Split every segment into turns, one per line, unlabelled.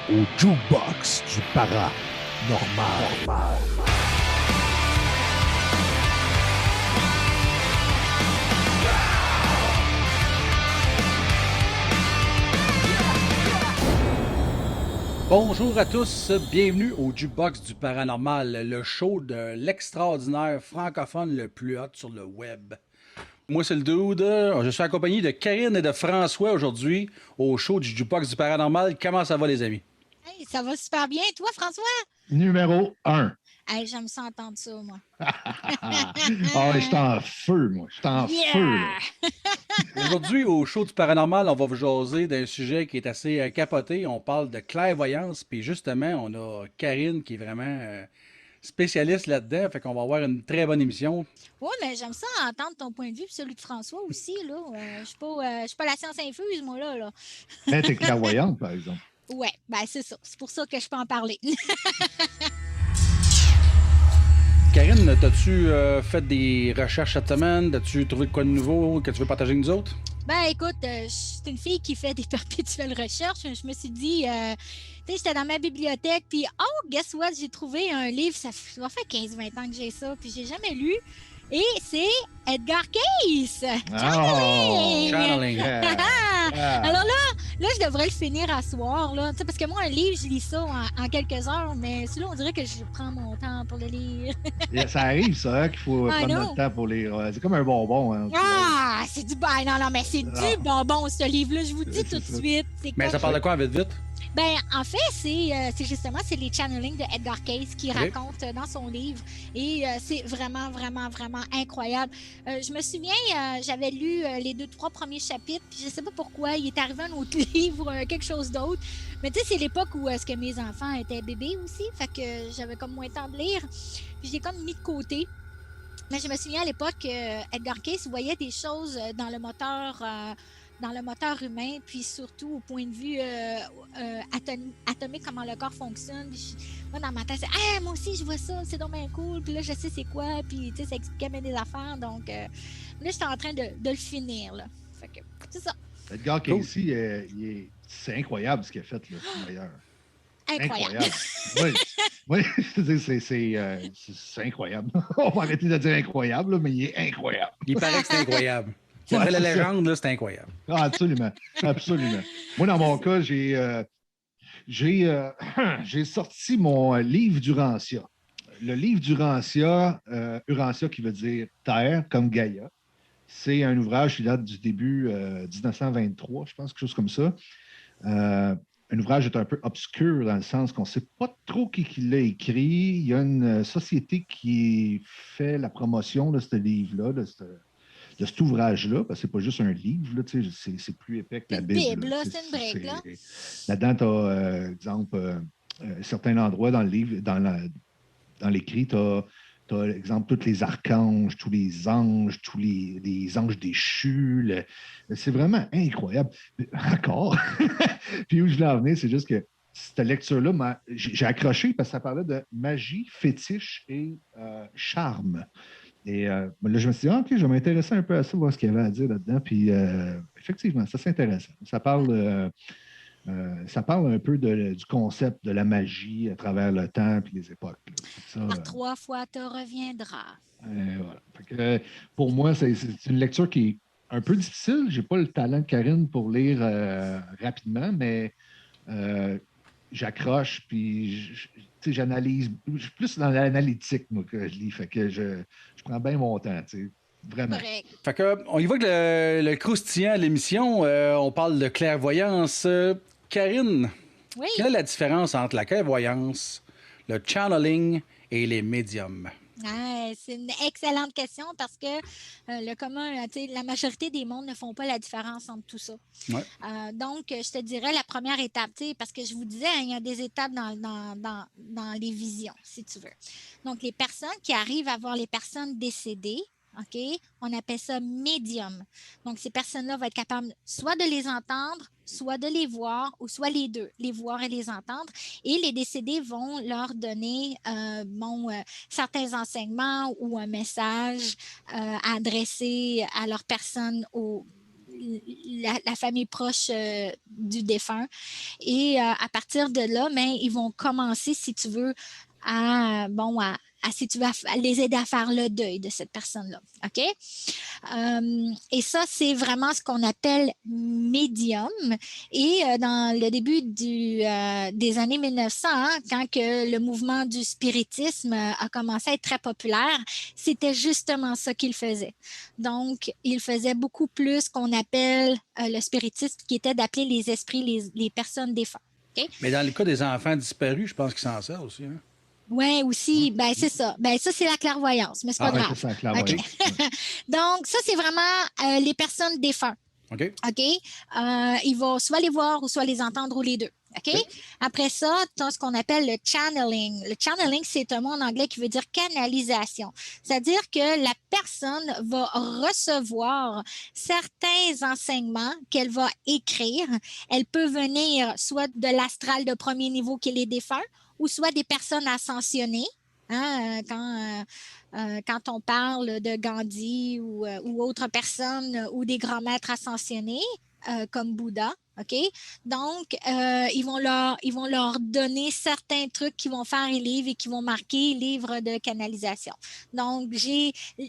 au jukebox du paranormal.
Bonjour à tous, bienvenue au Jukebox du Paranormal, le show de l'extraordinaire francophone le plus hot sur le web. Moi, c'est le Dude. Je suis accompagné de Karine et de François aujourd'hui au show du Jukebox du Paranormal. Comment ça va, les amis?
Hey, ça va super bien. Toi, François?
Numéro 1.
Hey, j'aime ça entendre ça, moi.
Je suis en feu, moi. Je suis en feu, là.
Aujourd'hui, au show du Paranormal, on va vous jaser d'un sujet qui est assez capoté. On parle de clairvoyance, puis justement, on a Karine qui est vraiment spécialiste là-dedans. Fait qu'on va avoir une très bonne émission.
Oui, mais j'aime ça entendre ton point de vue, puis celui de François aussi. Là. Je suis pas la science infuse, moi, là.
Mais t'es clairvoyante, par exemple.
Ouais, ben c'est ça. C'est pour ça que je peux en parler.
Karine, t'as-tu fait des recherches cette semaine? As-tu trouvé de quoi de nouveau que tu veux partager avec nous autres?
Ben écoute, c'est une fille qui fait des perpétuelles recherches. Je me suis dit, tu sais, j'étais dans ma bibliothèque, puis guess what? J'ai trouvé un livre, ça fait 15-20 ans que j'ai ça, puis j'ai jamais lu. Et c'est Edgar Cayce! Channeling!
Channeling.
Alors là, je devrais le finir à soir, là. Tu sais, parce que moi, un livre, je lis ça en quelques heures, mais celui-là, on dirait que je prends mon temps pour le lire.
Ça arrive, ça, qu'il faut prendre notre temps pour lire. C'est comme un bonbon. Hein,
c'est du bon. Non, mais c'est du bonbon, ce livre-là. Je vous dis tout de suite.
Mais ça parle de quoi, vite?
Ben, en fait, c'est justement les channelings de Edgar Cayce qui raconte dans son livre. Et c'est vraiment, vraiment, vraiment incroyable. Je me souviens, j'avais lu les 2-3 premiers chapitres, puis je sais pas pourquoi, il est arrivé un autre livre, quelque chose d'autre. Mais tu sais, c'est l'époque où est-ce que mes enfants étaient bébés aussi, fait que j'avais comme moins le temps de lire. Puis j'ai comme mis de côté. Mais je me souviens à l'époque, Edgar Cayce voyait des choses dans le moteur humain, puis surtout au point de vue atomique, comment le corps fonctionne. Moi, dans ma tête, c'est moi aussi, je vois ça, c'est donc bien cool. Puis là, je sais c'est quoi, puis tu sais, ça expliquait bien des affaires. Donc là, j'étais en train de le finir. Là. Fait que c'est ça.
Edgar Cayce, c'est incroyable ce qu'il a fait, là, d'ailleurs.
Incroyable.
Oui, c'est incroyable. On va arrêter de dire incroyable, là, mais il est incroyable.
Il paraît que c'est incroyable. C'est la légende, là, c'est incroyable.
Ah, absolument. Absolument. Moi, dans mon cas, j'ai sorti mon livre d'Urantia. Le livre d'Urantia, Urantia qui veut dire terre, comme Gaïa. C'est un ouvrage qui date du début 1923, je pense, quelque chose comme ça. Un ouvrage est un peu obscur dans le sens qu'on ne sait pas trop qui l'a écrit. Il y a une société qui fait la promotion de ce livre-là, de cet ouvrage-là, parce que c'est pas juste un livre, là, c'est plus épais que la Bible.
C'est une brique, là.
Là-dedans, tu as, exemple, certains endroits dans le livre, dans l'écrit, tu as, exemple, tous les archanges, tous les anges, tous les anges déchus. C'est vraiment incroyable. Encore. Puis où je voulais en venir, c'est juste que cette lecture-là, j'ai accroché parce que ça parlait de magie, fétiche et charme. Et là, je me suis dit, OK, je vais m'intéresser un peu à ça, voir ce qu'il y avait à dire là-dedans. Puis, effectivement, ça, c'est intéressant. Ça parle un peu du concept de la magie à travers le temps et les époques.
Par 3 fois, te reviendras.
Voilà. Fait que, pour moi, c'est une lecture qui est un peu difficile. Je n'ai pas le talent de Karine pour lire rapidement, mais j'accroche, puis j'analyse. Je suis plus dans l'analytique, moi, que je lis. Fait que je prends bien mon temps, vraiment.
Correct.
Fait que, on y va que le croustillant à l'émission, on parle de clairvoyance. Karine,
Oui.
Quelle est la différence entre la clairvoyance, le channeling et les médiums?
C'est une excellente question parce que le commun, la majorité des mondes ne font pas la différence entre tout ça.
Ouais.
Donc, je te dirais la première étape, parce que je vous disais, il y a des étapes dans les visions, si tu veux. Donc, les personnes qui arrivent à voir les personnes décédées, OK, on appelle ça médium. Donc, ces personnes-là vont être capables soit de les entendre, soit de les voir, ou soit les deux, les voir et les entendre. Et les décédés vont leur donner certains enseignements ou un message adressé à leur personne la famille proche du défunt. Et à partir de là, ils vont commencer, si tu veux, si tu veux, à les aider à faire le deuil de cette personne-là. OK? Et ça, c'est vraiment ce qu'on appelle médium. Et dans le début des années 1900, quand que le mouvement du spiritisme a commencé à être très populaire, c'était justement ça qu'il faisait. Donc, il faisait beaucoup plus qu'on appelle le spiritisme, qui était d'appeler les esprits, les personnes défuntes. Okay?
Mais dans le cas des enfants disparus, je pense qu'ils s'en servent aussi. Hein?
Oui, aussi, c'est ça. Ça, c'est la clairvoyance, mais c'est pas grave.
C'est la clairvoyance.
Okay. Donc, ça, c'est vraiment les personnes défuntes.
OK.
Il va soit les voir ou soit les entendre ou les deux. OK? Après ça, tu as ce qu'on appelle le channeling. Le channeling, c'est un mot en anglais qui veut dire canalisation. C'est-à-dire que la personne va recevoir certains enseignements qu'elle va écrire. Elle peut venir soit de l'astral de premier niveau qui est les défunts, ou soit des personnes ascensionnées. Quand on parle de Gandhi ou autres personnes ou des grands maîtres ascensionnés comme Bouddha, OK? Donc, ils vont leur donner certains trucs qui vont faire livre et qui vont marquer livre de canalisation. Donc,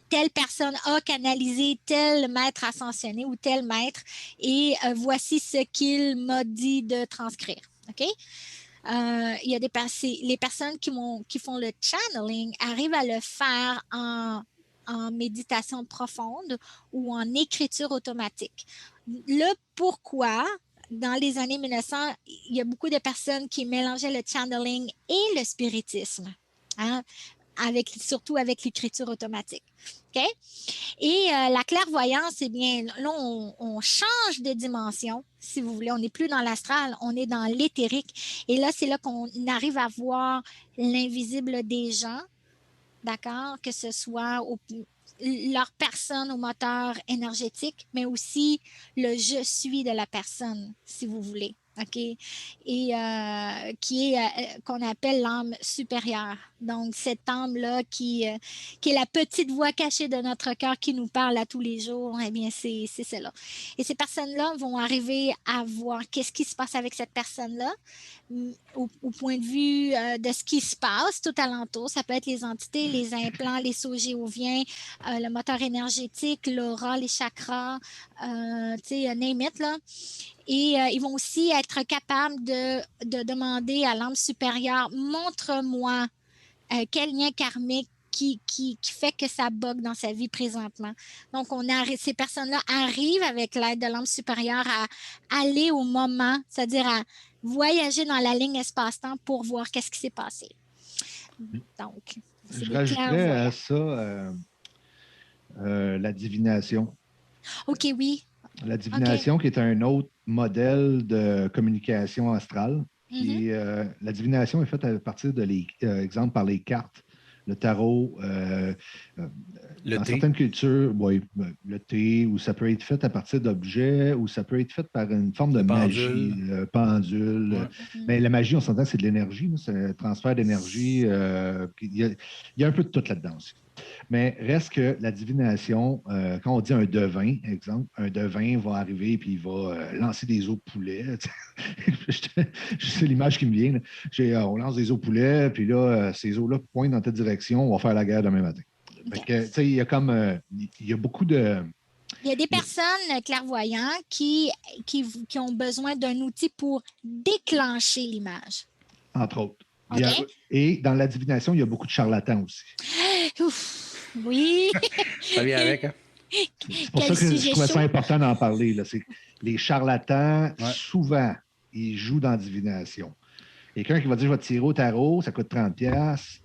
telle personne a canalisé tel maître ascensionné ou tel maître et voici ce qu'il m'a dit de transcrire. OK? Il y a les personnes qui font le channeling arrivent à le faire en méditation profonde ou en écriture automatique. Le pourquoi, dans les années 1900, il y a beaucoup de personnes qui mélangeaient le channeling et le spiritisme, surtout avec l'écriture automatique. Okay? Et la clairvoyance, eh bien, là, on change de dimension, si vous voulez. On n'est plus dans l'astral, on est dans l'éthérique. Et là, c'est là qu'on arrive à voir l'invisible des gens, d'accord? Que ce soit leur personne au moteur énergétique, mais aussi le « je suis » de la personne, si vous voulez. OK? Et qu'on appelle l'âme supérieure. Donc, cette âme-là qui est la petite voix cachée de notre cœur qui nous parle à tous les jours, eh bien, c'est cela. Et ces personnes-là vont arriver à voir qu'est-ce qui se passe avec cette personne-là au point de vue de ce qui se passe tout alentour. Ça peut être les entités, les implants, les sauts géoviens, le moteur énergétique, l'aura, les chakras, name it, là. Et ils vont aussi être capables de demander à l'âme supérieure, montre-moi quel lien karmique qui fait que ça bug dans sa vie présentement. Donc, ces personnes-là arrivent avec l'aide de l'âme supérieure à aller au moment, c'est-à-dire à voyager dans la ligne espace-temps pour voir qu'est-ce qui s'est passé. Donc,
je rajouterais à ça la divination.
OK, oui.
La divination, qui est un autre modèle de communication astrale. La divination est faite à partir de exemple par les cartes, le tarot, dans certaines cultures, le thé, ou ça peut être fait à partir d'objets, ou ça peut être fait par une forme de magie, pendule. Ouais. Mais la magie, on s'entend, c'est de l'énergie, c'est un transfert d'énergie. Il y a un peu de tout là-dedans aussi. Mais reste que la divination, quand on dit un devin, exemple, un devin va arriver puis il va lancer des os de poulet. C'est l'image qui me vient. On lance des os de poulet, puis là, ces os-là pointent dans telle direction, on va faire la guerre demain matin. Fait que, il y a comme il y a beaucoup de.
Il y a des personnes clairvoyantes qui ont besoin d'un outil pour déclencher l'image.
Entre autres. Okay. Et dans la divination, il y a beaucoup de charlatans aussi.
Ouf, oui.
Ça vient avec, hein?
C'est pour ça que je trouvais ça important d'en parler. Là. Les charlatans, souvent, ils jouent dans la divination. Quelqu'un qui va dire, je vais tirer au tarot, ça coûte 30$.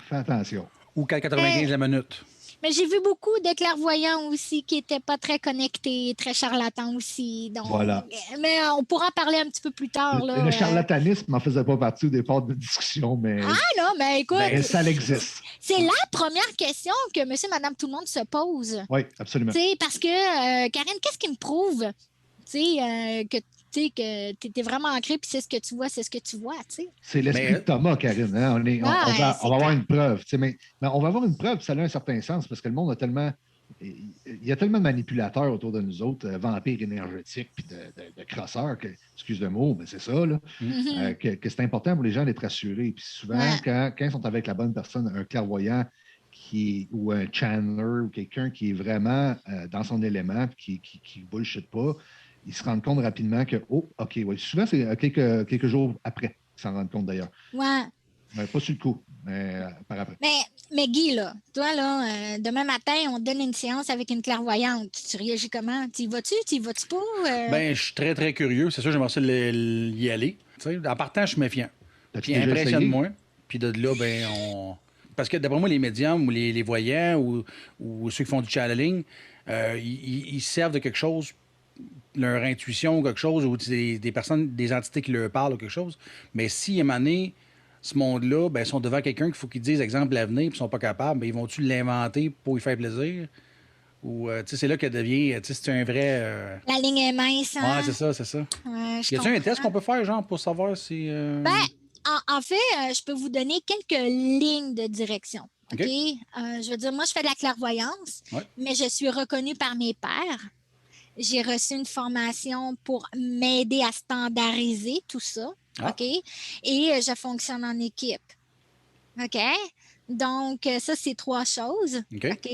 Fais attention.
Ou 4,95 la minute.
Mais j'ai vu beaucoup de clairvoyants aussi qui n'étaient pas très connectés, très charlatans aussi. Donc,
voilà.
Mais on pourra en parler un petit peu plus tard.
Le charlatanisme n'en faisait pas partie au départ de la discussion, mais...
Ah non, mais écoute...
Mais ça existe.
C'est la première question que monsieur, madame, tout le monde se pose.
Oui, absolument.
Parce que, Karine, qu'est-ce qui me prouve que tu es vraiment ancré, puis c'est ce que tu vois, c'est ce que tu vois, tu sais.
C'est l'esprit de Thomas, Karine. Hein? On va avoir une preuve. Mais on va avoir une preuve, ça a un certain sens, parce que le monde a tellement il y a tellement de manipulateurs autour de nous autres, vampires énergétiques puis de crosseurs, excuse le mot, mais c'est ça, là, que c'est important pour les gens d'être rassurés. Puis souvent, quand ils sont avec la bonne personne, un clairvoyant ou un channeler ou quelqu'un qui est vraiment dans son élément qui ne bullshit pas, ils se rendent compte rapidement que, oh, OK, ouais. Souvent, c'est quelques jours après qu'ils s'en rendent compte d'ailleurs.
Ouais.
Pas sur le coup, mais par après.
Mais Guy, là, toi, là, demain matin, on te donne une séance avec une clairvoyante. Tu réagis comment? Tu y vas-tu? Tu y vas-tu pas?
Ben, je suis très, très curieux. C'est sûr, j'aimerais ça y aller. T'sais, en partant, je suis méfiant. Puis impressionne-moi. Puis de là, ben, Parce que d'après moi, les médiums ou les voyants ou ceux qui font du channeling, ils servent de quelque chose, leur intuition ou quelque chose, ou des personnes, des entités qui leur parlent ou quelque chose. Mais si, à un moment donné, ce monde-là, ben, ils sont devant quelqu'un qu'il faut qu'ils disent, exemple, l'avenir, puis ils sont pas capables, ben, ils vont-tu l'inventer pour y faire plaisir? Ou, c'est là qu'elle devient, c'est un vrai...
La ligne est mince, hein?
Ouais, c'est ça.
Ouais,
y a-t-il un test qu'on peut faire, genre, pour savoir si...
Ben, en fait, je peux vous donner quelques lignes de direction. OK? Je veux dire, moi, je fais de la clairvoyance, mais je suis reconnue par mes pairs. J'ai reçu une formation pour m'aider à standardiser tout ça. OK? Et je fonctionne en équipe. OK? Donc, ça, c'est 3 choses. OK?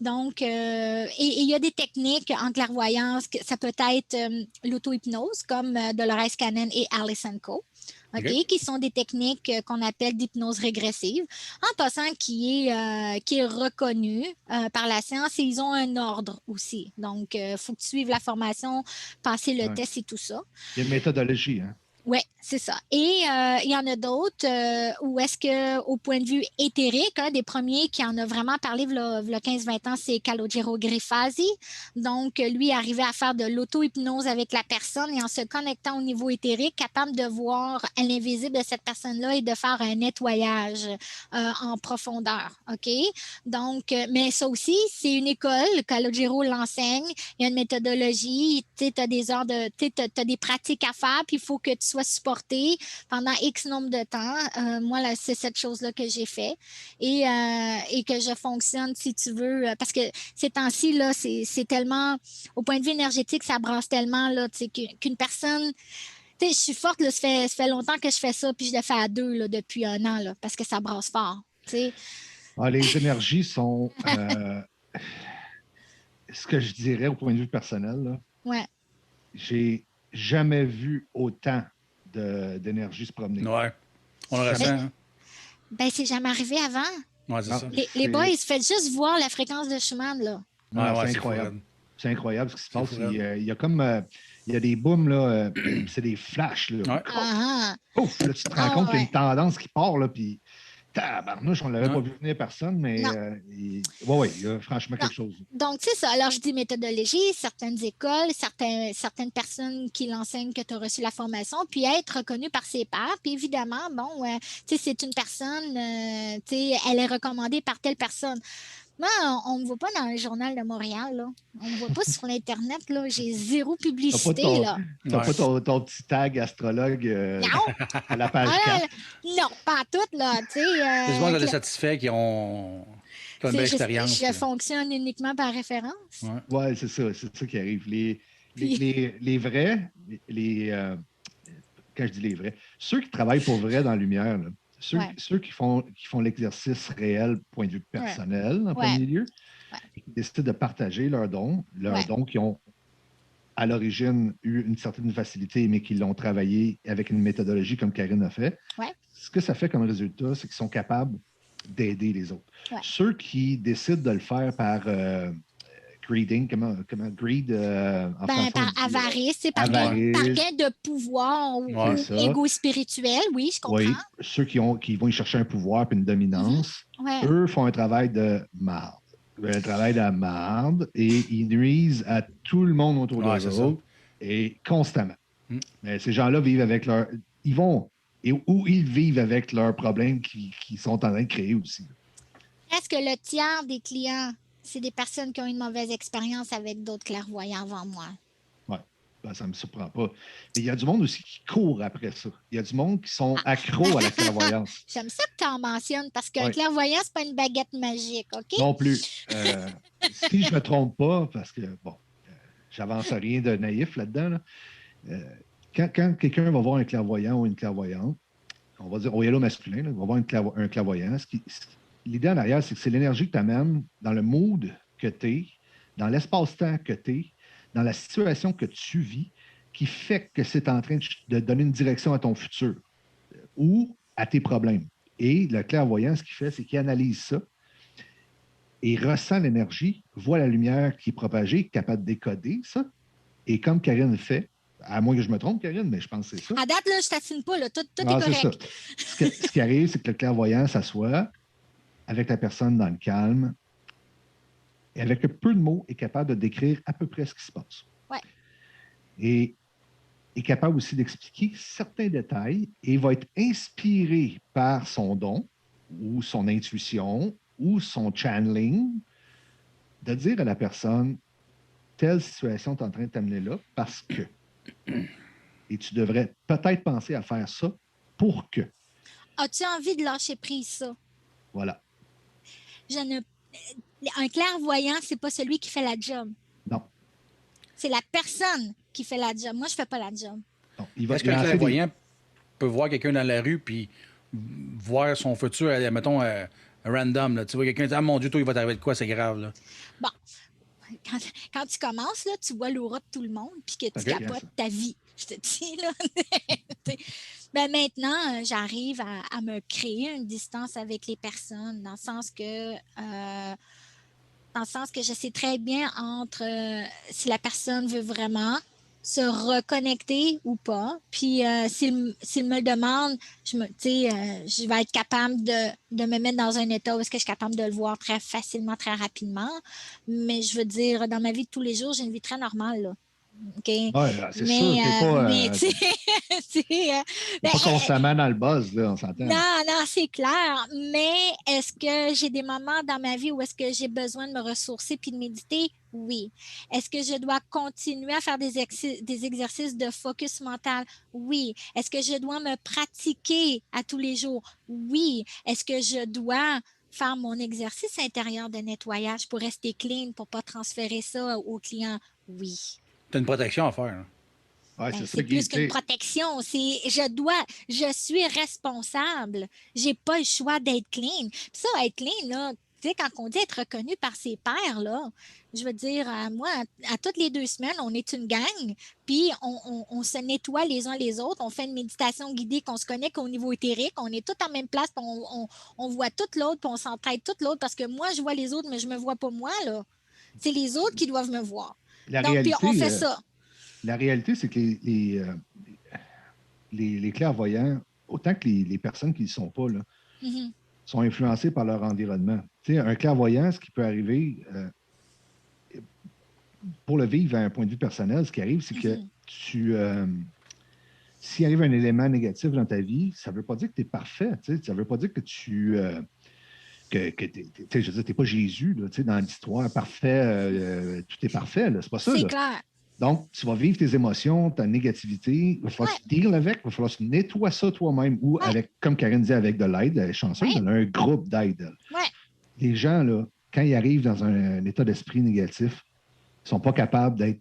Donc, et il y a des techniques en clairvoyance, ça peut être l'auto-hypnose, comme Dolores Cannon et Alison Co. Qui sont des techniques qu'on appelle d'hypnose régressive, en passant qui est reconnue par la science, et ils ont un ordre aussi. Donc, il faut que tu suives la formation, passer le test et tout ça.
Il y a une méthodologie, hein?
Oui, c'est ça. Et il y en a d'autres où est-ce qu'au point de vue éthérique, un des premiers qui en a vraiment parlé il y a 15-20 ans, c'est Calogero Grifasi. Donc, lui arrivait à faire de l'auto-hypnose avec la personne et en se connectant au niveau éthérique, capable de voir l'invisible de cette personne-là et de faire un nettoyage en profondeur. OK? Donc, mais ça aussi, c'est une école. Calogero l'enseigne. Il y a une méthodologie. Tu as des heures tu as des pratiques à faire, puis il faut que tu sois supporté pendant X nombre de temps. Moi, là, c'est cette chose-là que j'ai fait et que je fonctionne, si tu veux, parce que ces temps-ci, là, c'est tellement, au point de vue énergétique, ça brasse tellement, là, qu'une personne... Je suis forte, là, ça fait longtemps que je fais ça, puis je le fais à 2 là, depuis 1 an, là, parce que ça brasse fort.
Les énergies sont... ce que je dirais au point de vue personnel, là, j'ai jamais vu autant d'énergie se promener.
Ouais. On le ressent. Hein?
Ben, c'est jamais arrivé avant.
Ouais, c'est ça.
Les boys, faites juste voir la fréquence de Schumann, là.
C'est incroyable. C'est incroyable ce qui se passe. Il y a comme... il y a des booms, là, c'est des flashs, là. Ouf, là, tu te rends compte qu'il y a une tendance qui part, là, puis... Tabarnouche, on ne l'avait pas vu venir personne, mais il y a franchement quelque chose.
Donc, c'est ça. Alors, je dis méthodologie, certaines écoles, certaines personnes qui l'enseignent que tu as reçu la formation, puis être reconnu par ses pairs. Puis évidemment, bon, c'est une personne, elle est recommandée par telle personne. Moi, on ne me voit pas dans le journal de Montréal, là. On ne me voit pas sur l'Internet, là. J'ai zéro publicité, là.
Tu n'as pas ton petit tag astrologue à la page 4?
Non, pas toutes, là.
C'est souvent des satisfaits qui ont une belle expérience.
Je fonctionne uniquement par référence.
Oui, c'est ça qui arrive. Les vrais, quand je dis les vrais, ceux qui travaillent pour vrai dans la lumière, là, ceux qui font l'exercice réel, point de vue personnel, en premier lieu, qui décident de partager leurs dons qui ont à l'origine eu une certaine facilité, mais qui l'ont travaillé avec une méthodologie comme Karine a fait. Ce que ça fait comme résultat, c'est qu'ils sont capables d'aider les autres. Ceux qui décident de le faire par greeding, comment greed en français?
Par avarice, par gain de pouvoir ou égo spirituel, oui, je comprends. Oui,
ceux qui vont y chercher un pouvoir et une dominance, eux font un travail de marde. Un travail de marde et ils nuisent à tout le monde autour d'eux autres et constamment. Mais ces gens-là vivent avec leur... Ils vivent avec leurs problèmes qu'ils sont en train de créer aussi.
Est-ce que le tiers des clients, c'est des personnes qui ont une mauvaise expérience avec d'autres clairvoyants avant moi?
Oui. Ben, ça ne me surprend pas. Mais il y a du monde aussi qui court après ça. Il y a du monde qui sont accros à la clairvoyance.
J'aime ça que tu en mentionnes parce qu'un
Ouais.
clairvoyant, c'est pas une baguette magique, OK?
Non plus. Si je ne me trompe pas, parce que, bon, j'avance rien de naïf là-dedans, là. Quand quelqu'un va voir un clairvoyant ou une clairvoyante, on va dire au yellow masculin, là, on va voir un clairvoyant. L'idée en arrière, c'est que c'est l'énergie que tu amènes dans le mood que tu es, dans l'espace-temps que tu es, dans la situation que tu vis, qui fait que c'est en train de donner une direction à ton futur ou à tes problèmes. Et le clairvoyant, ce qu'il fait, c'est qu'il analyse ça et ressent l'énergie, voit la lumière qui est propagée, capable de décoder ça. Et comme Karine fait, à moins que je me trompe, Karine, mais je pense que c'est ça.
À date, là, je ne t'assine pas, là. Tout est
Ah,
correct.
C'est ça. Ce qui arrive, c'est que le clairvoyant s'assoit avec la personne dans le calme et avec peu de mots est capable de décrire à peu près ce qui se passe.
Ouais.
Et est capable aussi d'expliquer certains détails et va être inspiré par son don ou son intuition ou son channeling de dire à la personne telle situation est en train de t'amener là parce que. Et tu devrais peut-être penser à faire ça pour que.
As-tu envie de lâcher prise, ça?
Voilà.
Un clairvoyant, c'est pas celui qui fait la job.
Non.
C'est la personne qui fait la job. Moi, je fais pas la job.
Non.
Est-ce qu'un clairvoyant peut voir quelqu'un dans la rue puis voir son futur, mettons, random, là. Tu vois quelqu'un dit « Ah mon Dieu, toi, il va t'arriver de quoi? C'est grave. » là.
Bon. Quand tu commences, là, tu vois l'aura de tout le monde puis que tu capotes ta vie. Je te dis, là. Ben maintenant, j'arrive à me créer une distance avec les personnes dans le sens que je sais très bien entre si la personne veut vraiment se reconnecter ou pas. Puis s'il me le demande, je vais être capable de me mettre dans un état où est-ce que je suis capable de le voir très facilement, très rapidement. Mais je veux dire, dans ma vie de tous les jours, j'ai une vie très normale, là. Okay.
Oui, c'est sûr. Pas constamment dans le buzz, là, on s'entend.
Non, c'est clair. Mais est-ce que j'ai des moments dans ma vie où est-ce que j'ai besoin de me ressourcer puis de méditer? Oui. Est-ce que je dois continuer à faire des exercices de focus mental? Oui. Est-ce que je dois me pratiquer à tous les jours? Oui. Est-ce que je dois faire mon exercice intérieur de nettoyage pour rester clean, pour ne pas transférer ça au client? Oui.
Tu as une protection à faire. Hein?
Ouais,
c'est plus qu'une protection. Je suis responsable. J'ai pas le choix d'être clean. Puis ça, être clean, là, tu sais, quand on dit être reconnu par ses pairs, là, je veux dire, moi, à toutes les 2 semaines, on est une gang, puis on se nettoie les uns les autres, on fait une méditation guidée, qu'on se connecte au niveau éthérique, on est tous en même place, puis on voit tout l'autre, puis on s'entraide tout l'autre, parce que moi, je vois les autres, mais je me vois pas moi, là. C'est les autres qui doivent me voir. Donc, puis on fait ça.
La réalité, c'est que les clairvoyants, autant que les personnes qui ne le sont pas, là, sont influencés par leur environnement. Tu sais, un clairvoyant, ce qui peut arriver, pour le vivre à un point de vue personnel, ce qui arrive, c'est que s'il arrive un élément négatif dans ta vie, ça ne veut pas dire que tu es parfait. Tu sais, ça ne veut pas dire que tu je veux dire, t'es pas Jésus, là, dans l'histoire, parfait, tout est parfait, c'est pas ça.
C'est clair.
Donc, tu vas vivre tes émotions, ta négativité, il va falloir que tu deals avec, il va falloir que tu nettoies ça toi-même ou avec, comme Karine disait, avec de l'aide, elle est chanceuse, elle a un groupe d'aide. Les gens, là, quand ils arrivent dans un état d'esprit négatif, ils ne sont pas capables d'être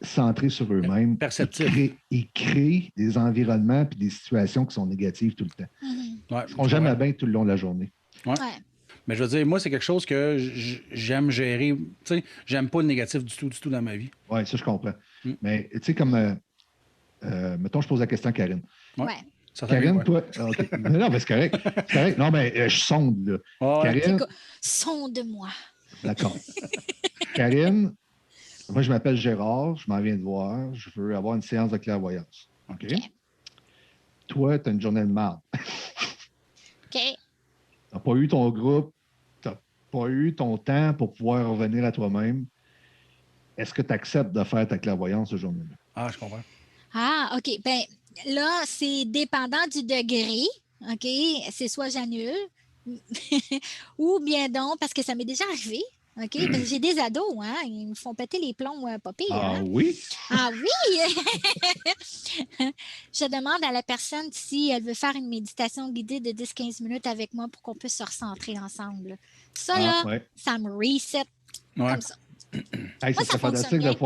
centrés sur eux-mêmes.
Perceptifs.
Ils créent des environnements et des situations qui sont négatives tout le temps. Ils ne seront jamais bien tout le long de la journée.
Ouais. Mais je veux dire, moi, c'est quelque chose que j'aime gérer. Tu sais, j'aime pas le négatif du tout dans ma vie. Oui,
ça, je comprends. Mais, tu sais, comme, mettons, je pose la question à Karine.
Ouais.
Karine, toi... Okay. Non, mais c'est correct. C'est correct. Non, mais je sonde, là.
Ouais. Karine... Sonde-moi.
D'accord. Karine, moi, je m'appelle Gérard, je m'en viens de voir, je veux avoir une séance de clairvoyance. OK? Toi, tu as une journée de marde.
OK.
Tu n'as pas eu ton groupe, tu n'as pas eu ton temps pour pouvoir revenir à toi-même. Est-ce que tu acceptes de faire ta clairvoyance ce journée-là?
Ah, je comprends.
Ah, OK. Ben là, c'est dépendant du degré. OK? C'est soit j'annule ou bien donc, parce que ça m'est déjà arrivé. OK? Parce que j'ai des ados, hein? Ils me font péter les plombs pas pire,
Ah
hein?
oui?
Ah oui! Je demande à la personne si elle veut faire une méditation guidée de 10-15 minutes avec moi pour qu'on puisse se recentrer ensemble. Ça,
Ah,
là,
ouais.
ça me reset
Ouais.
comme ça.
Hey,
Moi, ça fonctionne bien.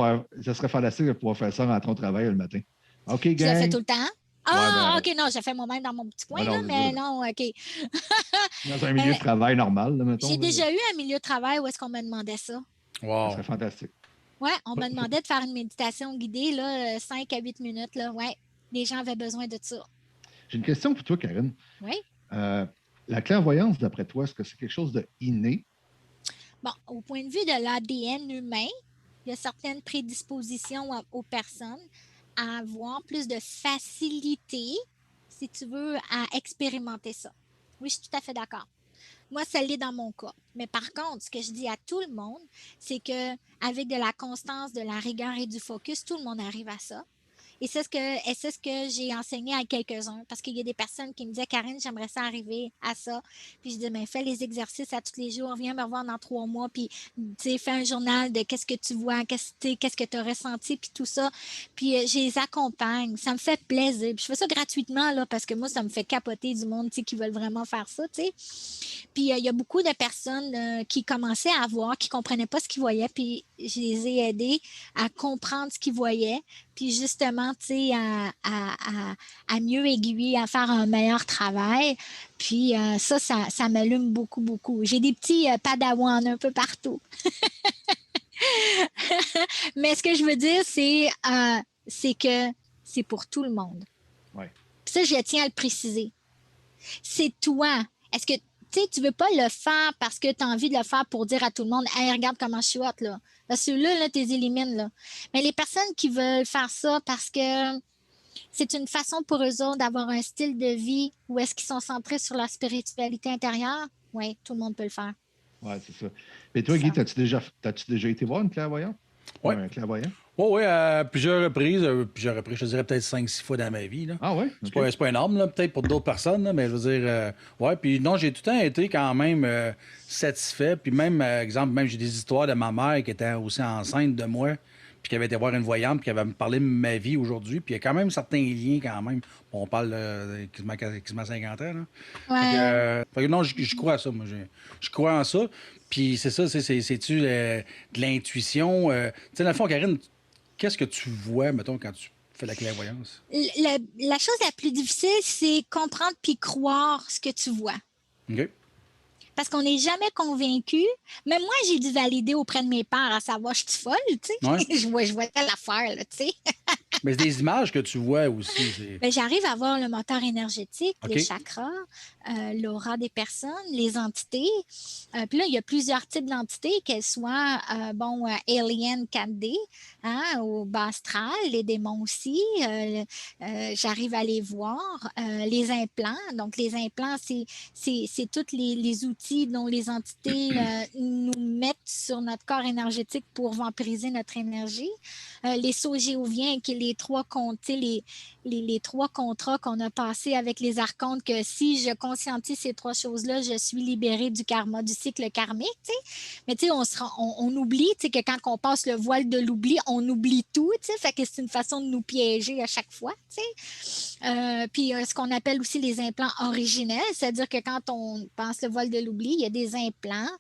ça serait fantastique de pouvoir faire ça en rentrant au travail le matin. OK,
Je le fais
gang.
tout le temps.
Ouais,
Ah,
ben,
OK, non, je le fais moi-même dans mon petit coin,
ouais,
là,
non, c'est
mais
ça.
non, OK.
Dans un
Euh,
milieu de travail normal, là, mettons.
j'ai
Là,
déjà eu un milieu de travail où est-ce qu'on me demandait ça.
ça
Wow.
serait fantastique.
Ouais, on me demandait de faire une méditation guidée, là, 5 à 8 minutes, là. Ouais, les gens avaient besoin de ça.
J'ai une question pour toi, Karine.
Oui.
La clairvoyance, d'après toi, est-ce que c'est quelque chose de inné?
Bon, au point de vue de l'ADN humain, il y a certaines prédispositions aux personnes à avoir plus de facilité, si tu veux, à expérimenter ça. Oui, je suis tout à fait d'accord. Moi, ça l'est dans mon cas. Mais par contre, ce que je dis à tout le monde, c'est que avec de la constance, de la rigueur et du focus, tout le monde arrive à ça. Et c'est ce que j'ai enseigné à quelques-uns. Parce qu'il y a des personnes qui me disaient, Karine, j'aimerais ça arriver à ça. Puis je dis, mais fais les exercices à tous les jours, viens me voir dans 3 mois, puis fais un journal de qu'est-ce que tu vois, qu'est-ce que tu as ressenti, puis tout ça. Puis je les accompagne. Ça me fait plaisir. Puis je fais ça gratuitement, là, parce que moi, ça me fait capoter du monde qui veulent vraiment faire ça, tu sais. Puis il y a beaucoup de personnes qui commençaient à voir, qui ne comprenaient pas ce qu'ils voyaient, puis je les ai aidés à comprendre ce qu'ils voyaient, puis justement, tu sais, à mieux aiguiller, à faire un meilleur travail. Puis ça m'allume beaucoup, beaucoup. J'ai des petits padawans un peu partout. Mais ce que je veux dire, c'est que c'est pour tout le monde.
Ouais.
Puis ça, je tiens à le préciser. C'est toi. Est-ce que tu veux pas le faire parce que tu as envie de le faire pour dire à tout le monde, hey, regarde comment je suis hot, là. Ceux-là, là, tu les élimines, là. Mais les personnes qui veulent faire ça parce que c'est une façon pour eux autres d'avoir un style de vie où est-ce qu'ils sont centrés sur la spiritualité intérieure, oui, tout le monde peut le faire.
Ouais, c'est ça. Mais toi, Guy, t'as-tu déjà été voir une clairvoyante?
Ouais.
Un clairvoyant?
Oui, à plusieurs reprises, je te dirais peut-être 5-6 fois dans ma vie. Là.
Ah ouais?
C'est pas énorme, là, peut-être pour d'autres personnes, là, mais je veux dire, ouais, puis non, j'ai tout le temps été quand même satisfait. Puis même, exemple, même j'ai des histoires de ma mère qui était aussi enceinte de moi, puis qui avait été voir une voyante, puis qui avait me parlé de ma vie aujourd'hui. Puis il y a quand même certains liens, quand même. On parle de quasiment 50 ans. Là.
Ouais.
Fait que non, je crois à ça, moi. Je crois en ça. Puis c'est ça, c'est-tu de l'intuition? Tu sais, dans le fond, Karine, qu'est-ce que tu vois, mettons, quand tu fais la clairvoyance?
La chose la plus difficile, c'est comprendre puis croire ce que tu vois.
OK.
Parce qu'on n'est jamais convaincu. Même moi, j'ai dû valider auprès de mes pères à savoir, je suis folle, tu sais.
Ouais.
je vois telle affaire, là, tu sais.
Mais c'est des images que tu vois aussi.
Ben, j'arrive à voir le moteur énergétique,
OK.
les chakras, l'aura des personnes, les entités. Puis là, il y a plusieurs types d'entités, qu'elles soient, alien 4D, hein, ou bas astral, les démons aussi. J'arrive à les voir. Les implants. Donc, les implants, c'est tous les outils dont les entités nous mettent sur notre corps énergétique pour vampiriser notre énergie. Les sauts géoviens, qui les trois comptes, les trois contrats qu'on a passés avec les archontes, que si je conscientise ces trois choses-là, je suis libérée du karma, du cycle karmique. T'sais. Mais on oublie que quand on passe le voile de l'oubli, on oublie tout. Fait que c'est une façon de nous piéger à chaque fois. Puis ce qu'on appelle aussi les implants originels, c'est-à-dire que quand on passe le voile de l'oubli, il y a des implants,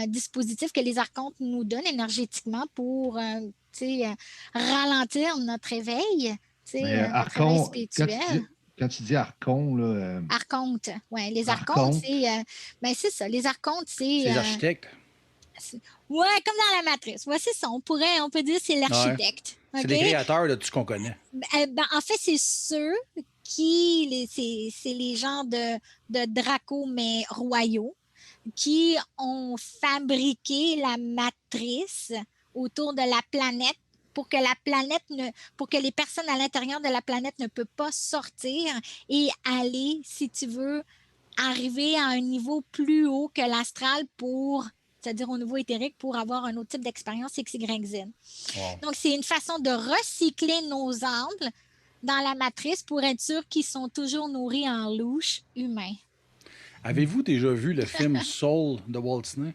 dispositifs que les archontes nous donnent énergétiquement pour ralentir notre éveil, notre réveil spirituel.
Quand tu dis archon, là.
Archonte, oui. Les archontes, c'est ça. Les archontes, c'est.
C'est les architectes.
Oui, comme dans la matrice. Ouais, c'est ça. On peut dire que c'est l'architecte.
Ouais. C'est les créateurs de tout ce qu'on connaît.
En fait, c'est ceux c'est les gens de Draco, mais royaux, qui ont fabriqué la matrice autour de la planète pour que pour que les personnes à l'intérieur de la planète ne peuvent pas sortir et aller, si tu veux, arriver à un niveau plus haut que l'astral c'est-à-dire au niveau éthérique, pour avoir un autre type d'expérience XYZ. Wow. Donc, c'est une façon de recycler nos âmes dans la matrice pour être sûr qu'ils sont toujours nourris en louche humain.
Avez-vous déjà vu le film Soul de Walt Disney?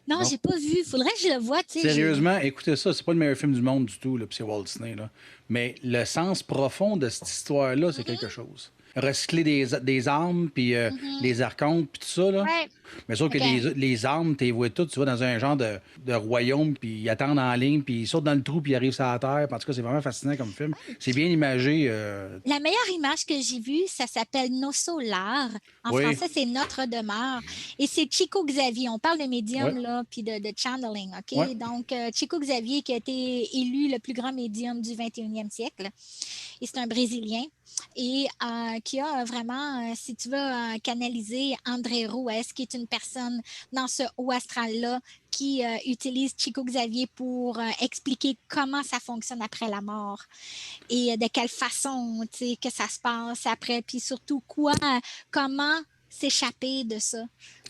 Non,
Non.
j'ai pas vu. Faudrait que je le voie, tu sais.
Sérieusement, écoutez ça, c'est pas le meilleur film du monde du tout, là, puis c'est Walt Disney, là. Mais le sens profond de cette histoire-là, c'est quelque chose. Recycler des armes, puis les archontes, puis tout ça, là.
Ouais.
Mais sauf que
OK.
les armes, tu les vois toutes, tu vois, dans un genre de royaume, puis ils attendent en ligne, puis ils sautent dans le trou, puis ils arrivent sur la terre. En tout cas, c'est vraiment fascinant comme film. C'est bien imagé.
La meilleure image que j'ai vue, ça s'appelle Nos Solars. En
Oui,
français, c'est Notre demeure. Et c'est Chico Xavier. On parle de
ouais,
médium, là, puis de channeling,
ouais.
OK? Donc, Chico Xavier qui a été élu le plus grand médium du 21e siècle. Et c'est un Brésilien. Et qui a vraiment, si tu veux, canaliser André Ruiz, qui est une personne dans ce haut astral-là qui utilise Chico Xavier pour expliquer comment ça fonctionne après la mort et de quelle façon que ça se passe après, puis surtout comment s'échapper de ça,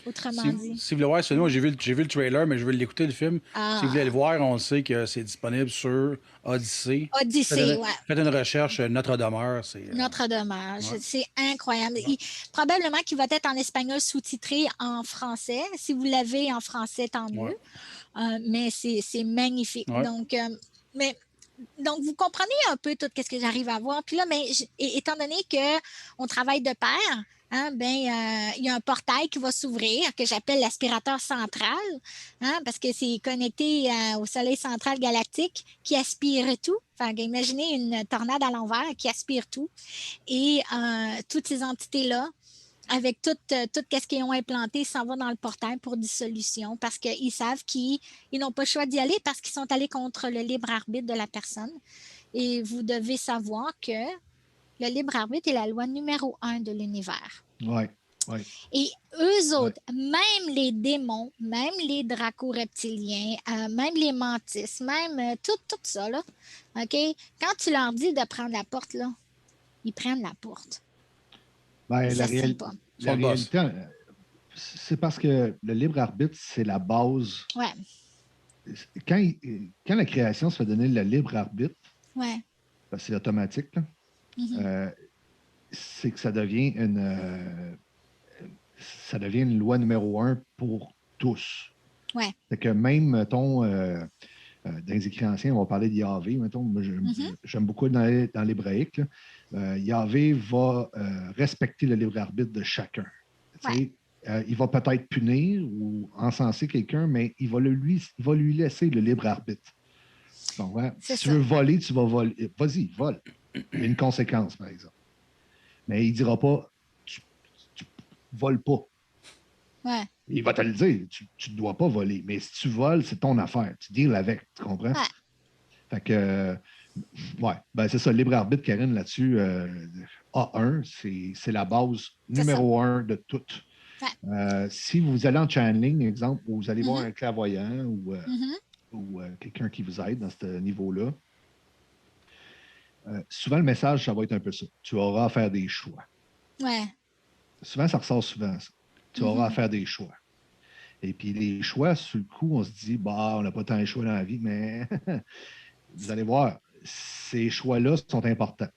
autrement dit.
Si vous voulez voir, moi, j'ai vu le trailer, mais je veux l'écouter, le film. Si vous voulez le
Ah,
voir, on sait que c'est disponible sur Odyssey.
Odyssée, ouais.
Faites une recherche, Notre demeure. C'est,
Notre dommage.
ouais.
C'est incroyable. Probablement qu'il va être en espagnol sous-titré en français. Si vous l'avez en français, tant
Ouais.
mieux. Mais c'est magnifique.
Ouais.
Donc, vous comprenez un peu tout ce que j'arrive à voir. Puis là, mais étant donné qu'on travaille de pair, hein, il y a un portail qui va s'ouvrir que j'appelle l'aspirateur central, hein, parce que c'est connecté au Soleil central galactique qui aspire tout. Enfin, imaginez une tornade à l'envers qui aspire tout. Et toutes ces entités-là, avec tout ce qu'ils ont implanté, s'en vont dans le portail pour dissolution parce qu'ils savent qu'ils n'ont pas le choix d'y aller parce qu'ils sont allés contre le libre arbitre de la personne. Et vous devez savoir que le libre arbitre est la loi numéro 1 de l'univers.
Oui, oui.
Et eux autres, même les démons, même les dracos-reptiliens, même les mantis, même tout ça, là, OK? Quand tu leur dis de prendre la porte, là, ils prennent la porte.
Ben,
Ça ne pas.
la réalité, c'est parce que le libre arbitre, c'est la base.
Ouais,
Quand la création se fait donner le libre arbitre,
ouais.
parce que c'est automatique, là, c'est que ça devient une loi numéro 1 pour tous.
Ouais.
Fait que même, mettons, dans les écrits anciens, on va parler de Yahvé, mettons, moi, j'aime beaucoup dans l'hébraïque, Yahvé va respecter le libre arbitre de chacun.
Ouais.
Il va peut-être punir ou encenser quelqu'un, mais il va lui laisser le libre arbitre. Donc, ouais, si tu veux voler, tu vas voler. Vas-y, vole. Il y a une conséquence, par exemple. Mais il ne dira pas tu voles pas.
Ouais.
Il va te le dire, tu ne dois pas voler. Mais si tu voles, c'est ton affaire. Tu deals avec, tu comprends?
Ouais.
Fait que, ouais, ben c'est ça, libre arbitre, Karine, là-dessus, A1, c'est la base numéro 1 de tout.
Ouais.
Si vous allez en channeling, exemple, vous allez voir un clairvoyant ou quelqu'un qui vous aide dans ce niveau-là, souvent, le message, ça va être un peu ça. Tu auras à faire des choix.
Ouais.
Souvent, ça ressort souvent, ça. Tu auras à faire des choix. Et puis, les choix, sur le coup, on se dit, bah, on n'a pas tant de choix dans la vie, mais vous allez voir, ces choix-là sont importants.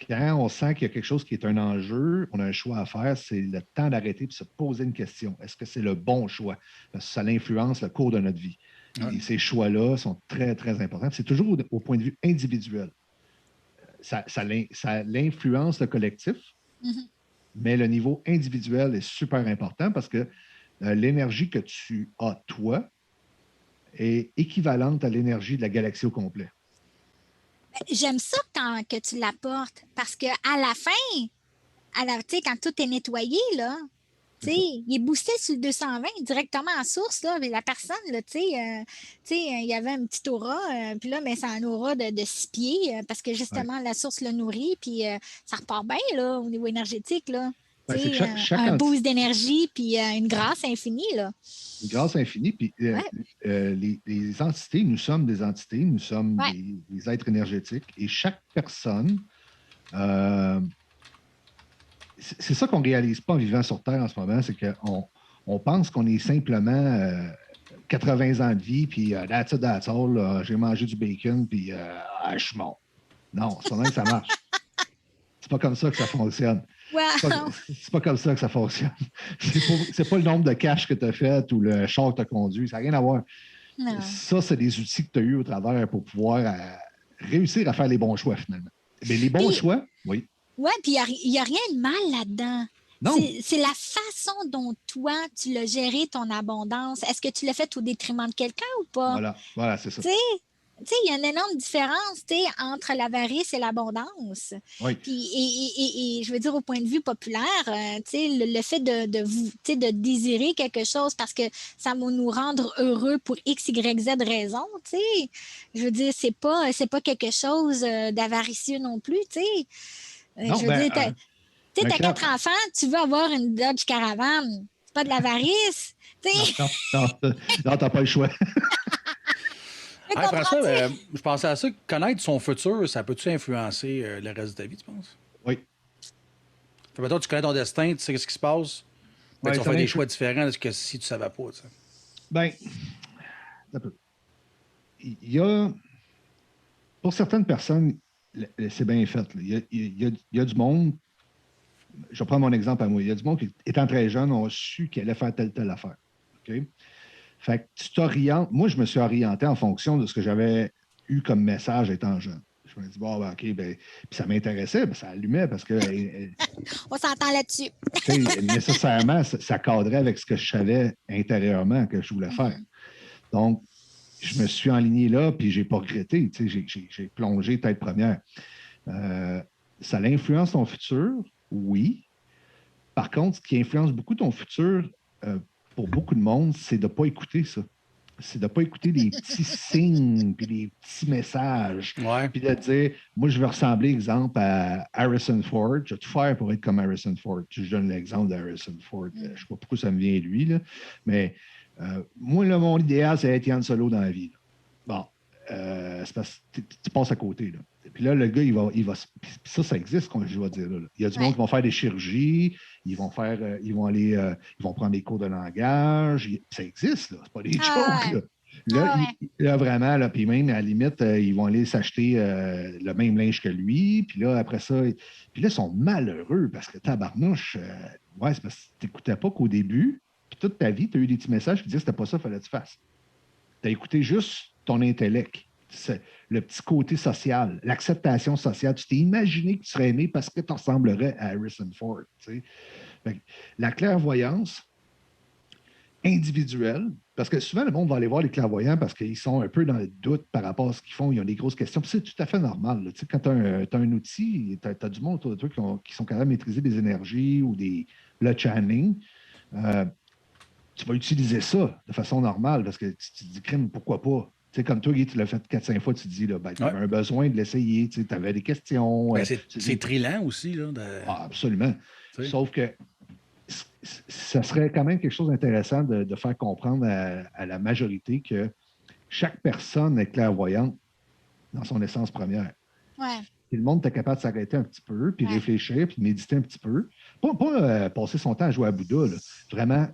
Quand on sent qu'il y a quelque chose qui est un enjeu, on a un choix à faire, c'est le temps d'arrêter et de se poser une question. Est-ce que c'est le bon choix? Parce que ça influence le cours de notre vie. Et ces choix-là sont très, très importants. C'est toujours au point de vue individuel. Ça influence le collectif, mais le niveau individuel est super important parce que l'énergie que tu as, toi, est équivalente à l'énergie de la galaxie au complet.
J'aime ça que tu l'apportes parce qu'à la fin, quand tout est nettoyé, là, il est boosté sur le 220 directement en source. Là, la personne, là, il y avait un petit aura, puis là, mais c'est un aura de 6 pieds parce que justement, la source le nourrit, puis ça repart bien là, au niveau énergétique. Là.
C'est que
un boost d'énergie, puis une grâce infinie. Là.
Une grâce infinie, puis les entités, nous sommes des entités, nous sommes des êtres énergétiques, et chaque personne, c'est ça qu'on ne réalise pas en vivant sur Terre en ce moment, c'est qu'on pense qu'on est simplement 80 ans de vie, puis that's all, j'ai mangé du bacon, puis je suis mort. Non, c'est pas même que ça marche. C'est pas comme ça que ça fonctionne.
Wow.
C'est pas comme ça que ça fonctionne. C'est pas le nombre de cash que tu as fait ou le char que tu as conduit. Ça n'a rien à voir.
Non.
Ça, c'est des outils que tu as eu au travers pour pouvoir réussir à faire les bons choix, finalement. Mais les bons choix, oui.
Oui, puis il n'y a rien de mal là-dedans.
Non.
C'est la façon dont toi, tu l'as géré, ton abondance. Est-ce que tu l'as fait au détriment de quelqu'un ou pas?
Voilà, c'est ça.
Tu sais, il y a une énorme différence entre l'avarice et l'abondance.
Oui.
Puis, et je veux dire, au point de vue populaire, le fait de désirer quelque chose parce que ça va nous rendre heureux pour X, Y, Z raison, je veux dire, c'est pas quelque chose d'avaricieux non plus,
Non,
je veux dire, t'as 4 enfants, tu veux avoir une Dodge Caravan. C'est pas de l'avarice,
Non, t'as pas le choix.
Hey, François, je pensais à ça. Connaître son futur, ça peut-tu influencer le reste de ta vie, tu penses?
Oui.
Mettons, tu connais ton destin, tu sais ce qui se passe. Ben, tu vas faire des choix différents que si tu ne savais pas. T'sais.
Bien, il y a... Pour certaines personnes, c'est bien fait. Il y a du monde... Je vais prendre mon exemple à moi. Il y a du monde qui, étant très jeune, ont su qu'il allait faire telle affaire. OK? Fait que tu t'orientes. Moi, je me suis orienté en fonction de ce que j'avais eu comme message étant jeune. Je me dis, bon, ben, OK, ben, puis ça m'intéressait, ben, ça allumait parce que.
On s'entend là-dessus.
Nécessairement, ça cadrait avec ce que je savais intérieurement que je voulais faire. Donc, je me suis enligné là, puis je n'ai pas regretté. J'ai plongé tête première. Ça influence ton futur, oui. Par contre, ce qui influence beaucoup ton futur, pour beaucoup de monde, c'est de ne pas écouter ça. C'est de ne pas écouter les petits signes puis les petits messages.
Ouais.
Puis de dire, moi, je veux ressembler, exemple, à Harrison Ford. Je vais tout faire pour être comme Harrison Ford. Je donne l'exemple d'Harrison Ford. Je ne sais pas pourquoi ça me vient lui, là. Mais moi, là, mon idéal, c'est être Yann Solo dans la vie. Là. Bon, c'est parce que tu passes à côté. Là. Puis là, le gars, il va ça existe, comme je vais dire. Là. Il y a du monde qui vont faire des chirurgies, ils vont prendre des cours de langage. Ça existe, là. C'est pas des jokes, là. Là, vraiment, là, puis même, à la limite, ils vont aller s'acheter le même linge que lui. Puis là, après ça, puis là, ils sont malheureux parce que tabarnouche, c'est parce que tu n'écoutais pas qu'au début, puis toute ta vie, tu as eu des petits messages qui disaient que c'était pas ça qu'il fallait que tu fasses. Tu as écouté juste ton intellect. C'est le petit côté social, l'acceptation sociale. Tu t'es imaginé que tu serais aimé parce que tu ressemblerais à Harrison Ford. La clairvoyance individuelle, parce que souvent, le monde va aller voir les clairvoyants parce qu'ils sont un peu dans le doute par rapport à ce qu'ils font. Ils ont des grosses questions. Puis c'est tout à fait normal. Quand tu as un outil, tu as du monde autour de toi qui sont capables de maîtriser des énergies ou le channeling. Tu vas utiliser ça de façon normale parce que tu te dis, crime, pourquoi pas? Tu sais, comme toi, Guy, tu l'as fait 4-5 fois, tu te dis, tu avais un besoin de l'essayer, tu avais des questions.
C'est trillant aussi. Là,
absolument. Sauf que ça serait quand même quelque chose d'intéressant de faire comprendre à la majorité que chaque personne est clairvoyante dans son essence première.
Ouais.
Et le monde est capable de s'arrêter un petit peu, puis réfléchir, puis méditer un petit peu. Pas passer son temps à jouer à Bouddha, là. Vraiment.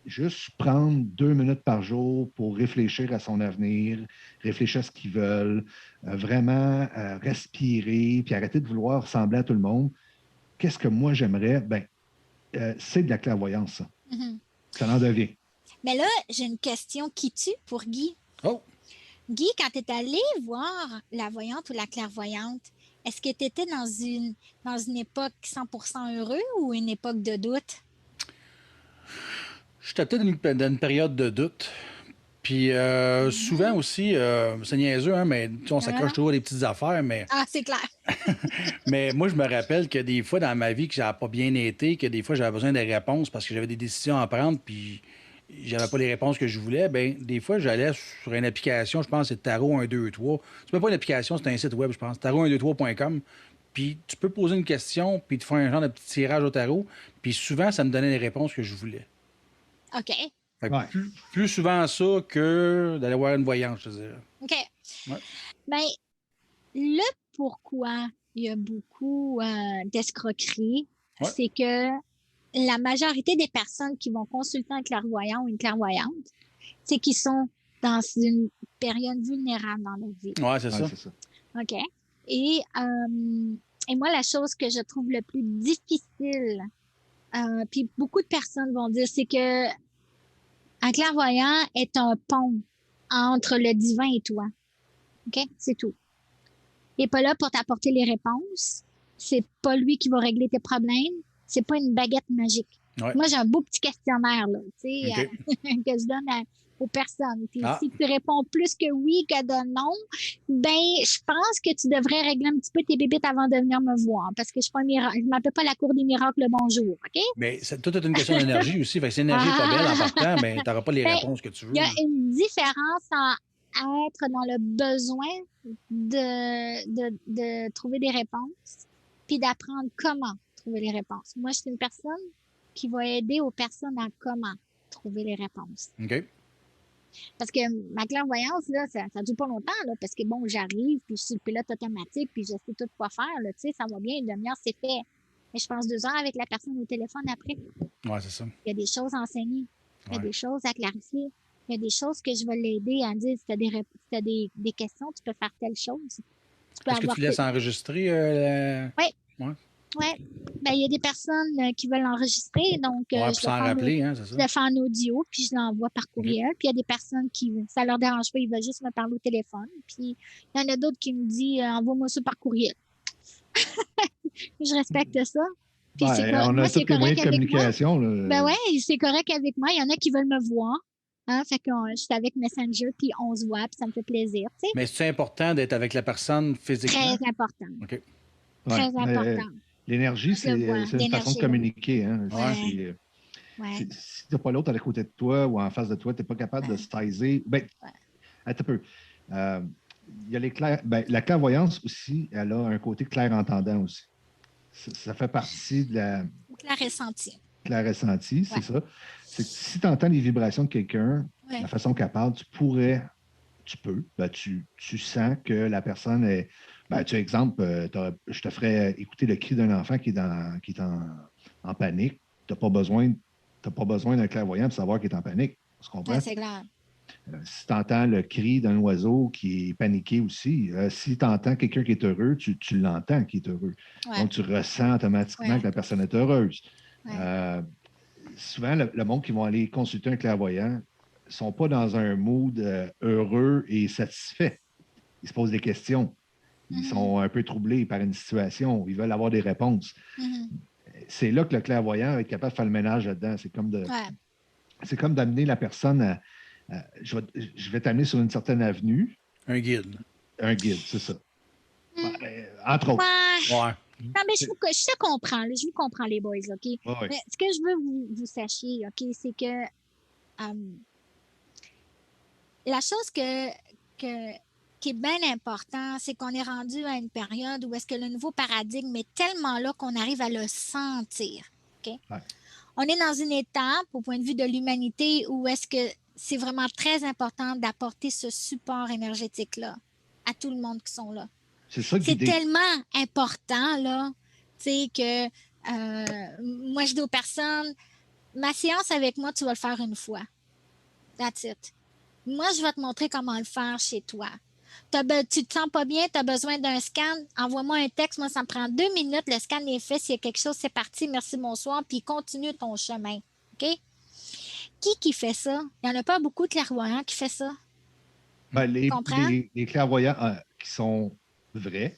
Juste prendre 2 minutes par jour pour réfléchir à son avenir, réfléchir à ce qu'ils veulent, vraiment respirer, puis arrêter de vouloir ressembler à tout le monde. Qu'est-ce que moi j'aimerais? C'est de la clairvoyance, ça. Mm-hmm. Ça en devient.
Mais là, j'ai une question qui tue pour Guy.
Oh!
Guy, quand tu es allé voir la voyante ou la clairvoyante, est-ce que tu étais dans une époque 100% heureux ou une époque de doute?
J'étais peut-être dans une période de doute. Puis souvent aussi, c'est niaiseux, hein, mais on s'accroche toujours à des petites affaires. Mais...
Ah, c'est clair.
Mais moi, je me rappelle que des fois dans ma vie que ça n'a pas bien été, que des fois j'avais besoin de réponses parce que j'avais des décisions à prendre, puis j'avais pas les réponses que je voulais. Bien, des fois, j'allais sur une application, je pense que c'est Tarot 123. C'est même pas une application, c'est un site web, je pense, tarot123.com. Puis tu peux poser une question, puis te faire un genre de petit tirage au tarot. Puis souvent, ça me donnait les réponses que je voulais.
OK.
Fait que plus souvent ça que d'aller voir une voyante, je te dirais.
OK. Ouais. Bien, le pourquoi il y a beaucoup d'escroqueries, c'est que la majorité des personnes qui vont consulter un clairvoyant ou une clairvoyante, c'est qu'ils sont dans une période vulnérable dans leur vie.
Oui, c'est ça.
C'est ça.
OK. Et Et moi, la chose que je trouve le plus difficile, puis beaucoup de personnes vont dire, c'est que un clairvoyant est un pont entre le divin et toi. OK? C'est tout. Il n'est pas là pour t'apporter les réponses. C'est pas lui qui va régler tes problèmes. C'est pas une baguette magique.
Ouais.
Moi, j'ai un beau petit questionnaire, là, tu sais,
OK.
que je donne aux personnes. Puis
Ah.
si tu réponds plus que oui que de non, ben, je pense que tu devrais régler un petit peu tes bébites avant de venir me voir. Parce que je suis pas un miracle. Je m'appelle pas la cour des miracles le bonjour, OK?
Mais tout est une question d'énergie aussi. Fait que si l'énergie n'est pas belle en partant, ben, tu n'auras pas les
Ben,
réponses que tu veux.
il y a une différence à être dans le besoin de trouver des réponses, puis d'apprendre comment trouver les réponses. Moi, je suis une personne qui va aider aux personnes à comment trouver les réponses.
OK.
Parce que ma clairvoyance, là, ça dure pas longtemps, là, parce que bon, j'arrive, puis je suis le pilote automatique, puis je sais tout quoi faire, là, tu sais, ça va bien, une demi-heure, c'est fait. Mais je passe 2 heures avec la personne au téléphone après.
Ouais, c'est ça.
Il y a des choses à enseigner, il y a
Ouais.
des choses à clarifier, il y a des choses que je vais l'aider à dire. Si tu as des questions, tu peux faire telle chose. Tu peux
Est-ce que tu laisses enregistrer?
Oui.
Ouais.
Oui. Ben, il y a des personnes qui veulent l'enregistrer, donc
Ouais,
je
pour s'en rappeler, hein, c'est
je
ça.
le fais en audio, puis je l'envoie par courriel. Puis il y a des personnes qui, ça leur dérange pas, ils veulent juste me parler au téléphone. Puis il y en a d'autres qui me disent, envoie-moi ça par courriel. Je respecte ça. Puis
On
moi,
a
c'est
tous les moyens
correct
de
avec moi.
communication. Là.
Ben ouais, c'est correct avec moi. Il y en a qui veulent me voir. Hein, fait que je suis avec Messenger, puis on se voit, puis ça me fait plaisir. Tu sais.
Mais c'est important d'être avec la personne physiquement?
Très important.
OK.
Très
Ouais,
important.
L'énergie,
Je le vois,
c'est une façon de
l'énergie,
communiquer. Hein.
Ouais. Ouais.
Si tu n'as pas l'autre à côté de toi ou en face de toi, tu n'es pas capable de se taiser. Ben, attends un peu. Il y a la clairvoyance aussi, elle a un côté clair-entendant aussi. Ça fait partie de la.
Clair-ressenti.
Clair-ressenti, c'est ça. C'est que si tu entends les vibrations de quelqu'un, la façon qu'elle parle, tu sens que la personne est. Ben, tu exemple, je te ferais écouter le cri d'un enfant qui est en panique. Tu n'as pas besoin d'un clairvoyant pour savoir qu'il est en panique. Tu comprends?
Ouais, c'est clair.
Si tu entends le cri d'un oiseau qui est paniqué aussi, si tu entends quelqu'un qui est heureux, tu l'entends qui est heureux.
Ouais.
Donc, tu ressens automatiquement que la personne est heureuse.
Ouais.
Souvent, le monde qui vont aller consulter un clairvoyant ne sont pas dans un mood heureux et satisfait. Ils se posent des questions. Ils sont un peu troublés par une situation. Ils veulent avoir des réponses. C'est là que le clairvoyant est capable de faire le ménage là-dedans. C'est comme d'amener la personne à je vais t'amener sur une certaine avenue.
Un guide.
Un guide, c'est ça. Entre autres.
Ouais. Non, mais je te comprends. Je vous comprends, les boys, OK?
Ouais.
Mais ce que je veux vous sachiez, OK, c'est que la chose qui est bien importante, c'est qu'on est rendu à une période où est-ce que le nouveau paradigme est tellement là qu'on arrive à le sentir. OK?
Ouais.
On est dans une étape, au point de vue de l'humanité, où est-ce que c'est vraiment très important d'apporter ce support énergétique-là à tout le monde qui sont là. C'est tellement important, là, tu sais, que moi, je dis aux personnes, ma séance avec moi, tu vas le faire une fois. That's it. Moi, je vais te montrer comment le faire chez toi. Tu te sens pas bien, tu as besoin d'un scan, envoie-moi un texte, moi, ça me prend 2 minutes, le scan est fait, s'il y a quelque chose, c'est parti, merci, bonsoir, puis continue ton chemin. OK? Qui fait ça? Il n'y en a pas beaucoup de clairvoyants qui fait ça.
Ben, les clairvoyants qui sont vrais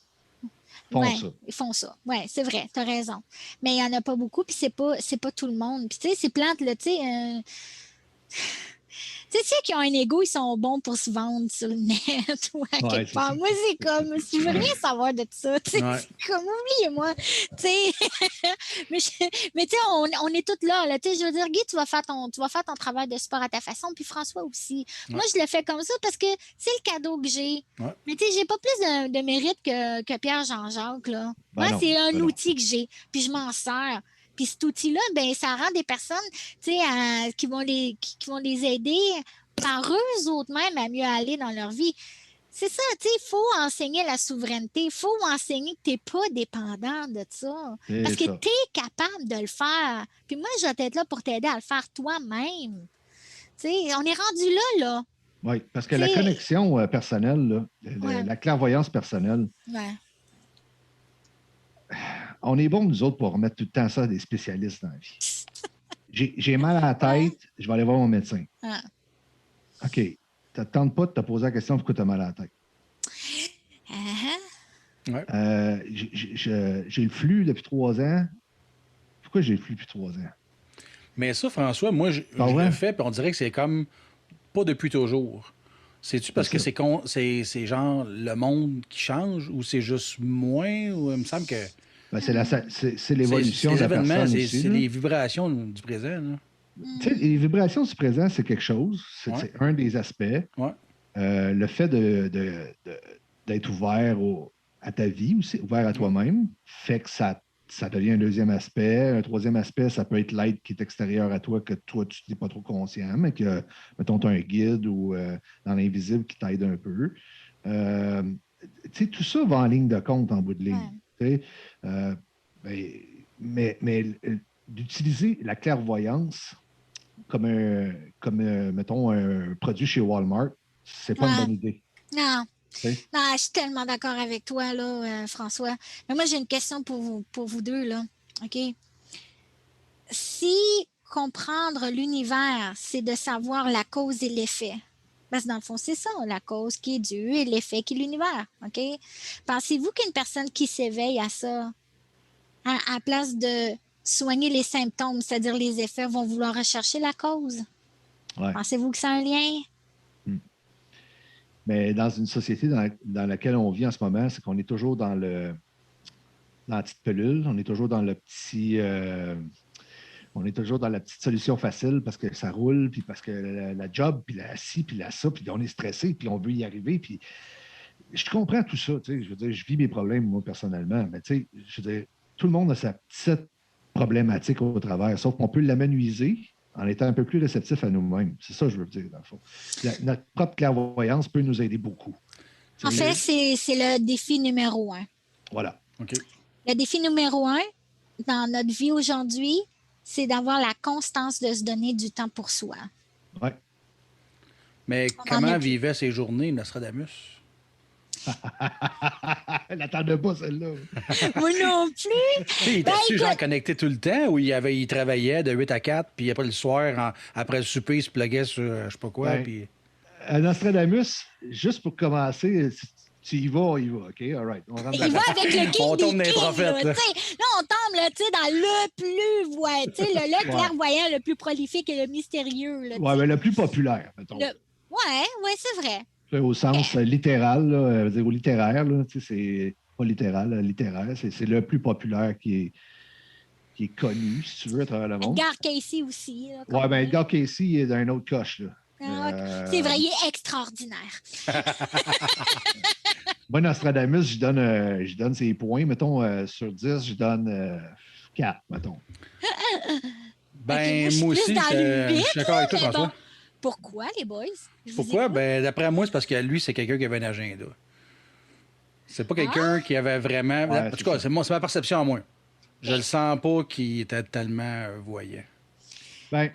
font ça.
Ils font ça. Oui, c'est vrai, tu as raison. Mais il n'y en a pas beaucoup, puis c'est pas tout le monde. Puis tu sais, ces plantes, là, tu sais... Tu sais, ceux qui ont un ego, ils sont bons pour se vendre sur le net ou à quelque part. Moi, c'est comme, je veux rien savoir de ça. C'est comme, oubliez-moi. Mais tu sais, on est tous là. Tu sais, je veux dire, Guy, tu vas faire ton travail de sport à ta façon, puis François aussi. Moi, je le fais comme ça parce que c'est le cadeau que j'ai. Mais tu sais, j'ai pas plus de mérite que Pierre Jean-Jacques, là. Moi, c'est un outil que j'ai, puis je m'en sers. Puis cet outil-là, ben, ça rend des personnes, tu sais, qui vont les aider par eux autres mêmes à mieux aller dans leur vie. C'est ça, tu sais, il faut enseigner la souveraineté. Il faut enseigner que tu n'es pas dépendant de ça. Parce que tu es capable de le faire. Puis moi, je vais être là pour t'aider à le faire toi-même. Tu sais, on est rendu là.
Oui, parce que la connexion personnelle, là, la clairvoyance personnelle, on est bon, nous autres, pour remettre tout le temps ça à des spécialistes dans la vie. J'ai mal à la tête, je vais aller voir mon médecin.
Ah.
OK. Ça ne te tente pas de te poser la question pourquoi tu as mal à la tête.
Ouais.
J'ai le flux depuis 3 ans. Pourquoi j'ai le flux depuis 3 ans?
Mais ça, François, moi, je le fais, puis on dirait que c'est comme pas depuis toujours. C'est-tu parce que c'est genre le monde qui change ou c'est juste moins? Ou il me semble que.
Ben, c'est l'évolution de la personne aussi.
C'est les vibrations du présent.
Tu sais, les vibrations du présent, c'est quelque chose. C'est un des aspects.
Ouais.
Le fait d'être ouvert à ta vie aussi, ouvert à toi-même, fait que ça devient un deuxième aspect. Un troisième aspect, ça peut être l'aide qui est extérieur à toi, que toi, tu n'es pas trop conscient, mais que, mettons, tu as un guide ou dans l'invisible qui t'aide un peu. Tu sais, tout ça va en ligne de compte en bout de ligne. Tu sais, mais d'utiliser la clairvoyance comme mettons, un produit chez Walmart, c'est pas une bonne idée.
Non. Non, je suis tellement d'accord avec toi, là, François. Mais moi, j'ai une question pour vous deux, là. OK? Si comprendre l'univers, c'est de savoir la cause et l'effet, parce que dans le fond, c'est ça, la cause qui est Dieu et l'effet qui est l'univers. OK? Pensez-vous qu'une personne qui s'éveille à ça, à place de soigner les symptômes, c'est-à-dire les effets, vont vouloir rechercher la cause?
Ouais.
Pensez-vous que c'est un lien?
Mais dans une société dans laquelle on vit en ce moment, c'est qu'on est toujours dans la petite pelule, on est toujours dans le petit... on est toujours dans la petite solution facile parce que ça roule, puis parce que la job, puis la ci, puis la ça, puis on est stressé, puis on veut y arriver, puis je comprends tout ça, tu sais, je veux dire, je vis mes problèmes, moi, personnellement, mais tu sais, je veux dire, tout le monde a sa petite problématique au travers, sauf qu'on peut l'amenuiser en étant un peu plus réceptif à nous-mêmes. C'est ça que je veux dire, dans le fond. Notre propre clairvoyance peut nous aider beaucoup.
En fait, c'est le défi numéro 1.
Voilà.
OK.
Le défi numéro 1 dans notre vie aujourd'hui, c'est d'avoir la constance de se donner du temps pour soi.
Oui.
Mais comment vivait ses journées, Nostradamus?
Elle n'attendait pas, celle-là.
Moi non plus.
Il était-tu genre connecté tout le temps ou il travaillait de 8 à 4, puis après le soir, après le souper, il se pluguait sur je sais pas quoi. Puis...
Nostradamus, juste pour commencer, tu y vas, OK? All right. On rentre
il va avec le king
on tombe
des
dans les prophètes.
Là, on tombe là, dans le plus le clairvoyant, le plus prolifique et le mystérieux.
Oui, mais le plus populaire, mettons.
Oui, c'est vrai.
Au sens littéral, là, au littéraire, là, c'est pas littéral, littéraire, c'est le plus populaire qui est connu, si tu veux, à travers le monde.
Edgar Cayce aussi.
Oui, bien Edgar Cayce il est d'un autre coche. Là.
C'est vrai, il est extraordinaire.
Moi, Nostradamus, je donne ses points. Mettons, sur 10, je donne 4, mettons.
Ben, moi aussi, je suis d'accord avec toi, François.
Bon. Pourquoi, les boys?
Pourquoi? Ben, d'après moi, c'est parce que lui, c'est quelqu'un qui avait un agenda. C'est pas quelqu'un qui avait vraiment...
Ouais,
en tout cas, c'est ma perception à moi. Je le sens pas qu'il était tellement voyant.
Ben,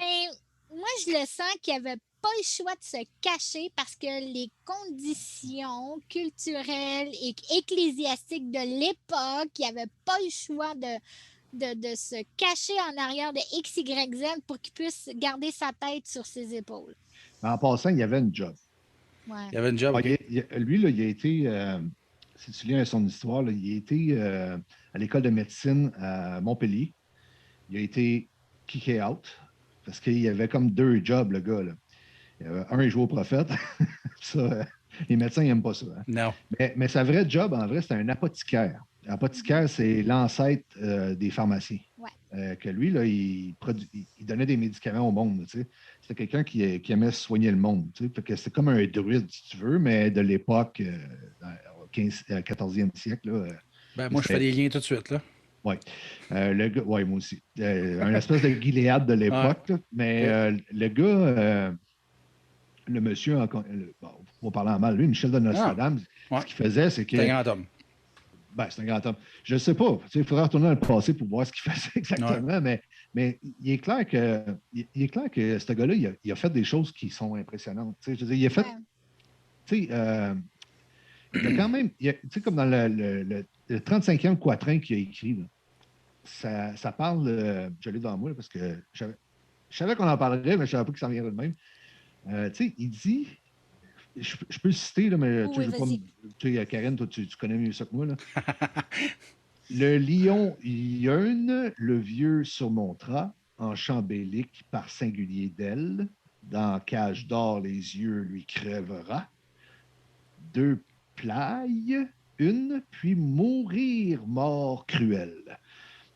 moi, je le sens qu'il avait pas le choix de se cacher parce que les conditions culturelles et ecclésiastiques de l'époque, il avait pas le choix de se cacher en arrière de X, Y, Z pour qu'il puisse garder sa tête sur ses épaules.
En passant, il y avait une job.
Ouais.
Il y avait une job. Okay.
Lui, là, il a été, si tu lis son histoire, là, il a été à l'école de médecine à Montpellier. Il a été kické out parce qu'il y avait comme 2 jobs, le gars. Là. Un, il jouait au prophète. Ça, les médecins n'aiment pas ça. Hein?
Non.
Mais sa vraie job, en vrai, c'était un apothicaire. L'apothicaire, c'est l'ancêtre des pharmaciens.
Ouais.
Que lui, là, il donnait des médicaments au monde. Tu sais. C'était quelqu'un qui aimait soigner le monde. Tu sais. Fait que c'était comme un druide, si tu veux, mais de l'époque, au 14e siècle. Là,
ben, moi, je fais des liens tout de suite. Là.
Oui. Ouais, moi aussi. Un espèce de Gilead de l'époque. Ouais. Mais le gars, le monsieur, on va parler en mal, lui, Michel de Nostradamus, ce qu'il faisait, c'est que...
C'est un grand homme.
Ben, c'est un grand homme. Je ne sais pas. Il faudrait retourner dans le passé pour voir ce qu'il faisait exactement, mais il est clair que ce gars-là, il a fait des choses qui sont impressionnantes. Je veux dire, il a fait... Il a quand même... Tu sais, comme dans le 35e quatrain qu'il a écrit, là, ça parle, je l'ai dans moi, parce que je savais qu'on en parlerait, mais je ne savais pas que ça viendrait de même. Tu sais, il dit, je peux le citer, là, mais
Oui,
tu veux pas
vas-y.
tu sais, Karen, toi, tu connais mieux ça que moi. Là. Le lion yeune, le vieux surmontera, en chant bélique par singulier d'ailes. Dans cage d'or, les yeux lui crèvera. Deux plailles, une, puis mourir mort cruelle.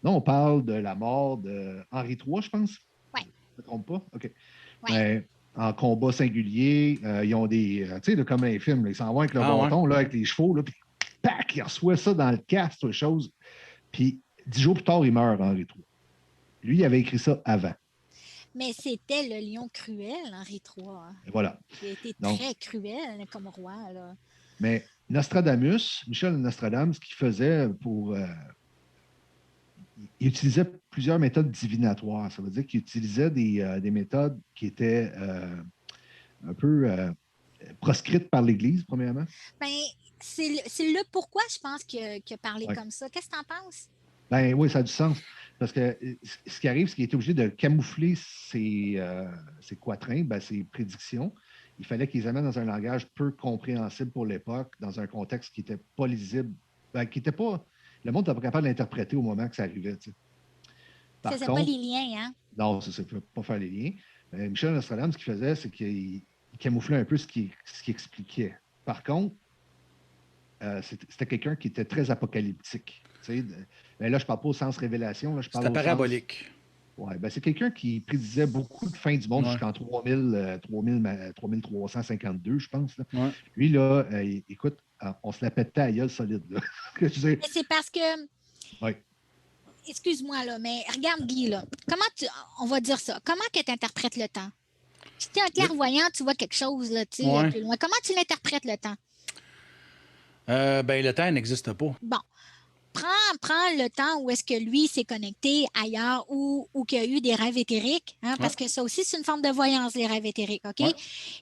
Là, on parle de la mort de Henri III, je pense.
Oui.
Je ne me trompe pas? OK.
Ouais.
Mais en combat singulier, ils ont des. Tu sais, comme dans les films, ils s'en vont avec le bâton, là, avec les chevaux, là, puis pac, ils reçoivent ça dans le casque, toutes les choses. Puis 10 jours plus tard, il meurt, Henri III. Lui, il avait écrit ça avant.
Mais c'était le lion cruel, Henri III.
Et voilà.
Il a été
Donc,
très cruel comme roi. Là.
mais Nostradamus, Michel Nostradamus, ce qu'il faisait pour. Il utilisait plusieurs méthodes divinatoires. Ça veut dire qu'il utilisait des méthodes qui étaient un peu proscrites par l'Église, premièrement.
Ben, c'est le pourquoi, je pense, qu'il a parlé
Ouais.
comme ça. Qu'est-ce que tu en penses?
Ben oui, ça a du sens. Parce que ce qui arrive, c'est qu'il était obligé de camoufler ses quatrains, ben, ses prédictions. Il fallait qu'ils les amènent dans un langage peu compréhensible pour l'époque, dans un contexte qui n'était pas lisible, ben, qui n'était pas. Le monde n'était pas capable d'interpréter au moment que ça arrivait. Tu sais.
Il ne faisait pas les liens, hein?
Non, ça ne peut pas faire les liens. Michel Nostradamus, ce qu'il faisait, c'est qu'il camouflait un peu ce qu'il expliquait. Par contre, c'était quelqu'un qui était très apocalyptique. Tu sais, là, je ne parle pas au sens révélation.
C'était parabolique.
Ouais, ben c'est quelqu'un qui prédisait beaucoup de fin du monde jusqu'en 3352, je pense. Là.
Ouais.
Lui, là, écoute, on se la pétait à gueule solide. Là.
Mais c'est parce que.
Oui.
Excuse-moi, là, mais regarde, Guy, là. On va dire ça. Comment que tu interprètes le temps? Si tu es un clairvoyant, tu vois quelque chose, là, tu sais, plus loin. Comment tu l'interprètes, le temps?
Ben, le temps n'existe pas.
Bon. Prends le temps où est-ce que lui s'est connecté ailleurs ou qu'il y a eu des rêves éthériques, hein, parce que ça aussi, c'est une forme de voyance, les rêves éthériques, OK? Ouais.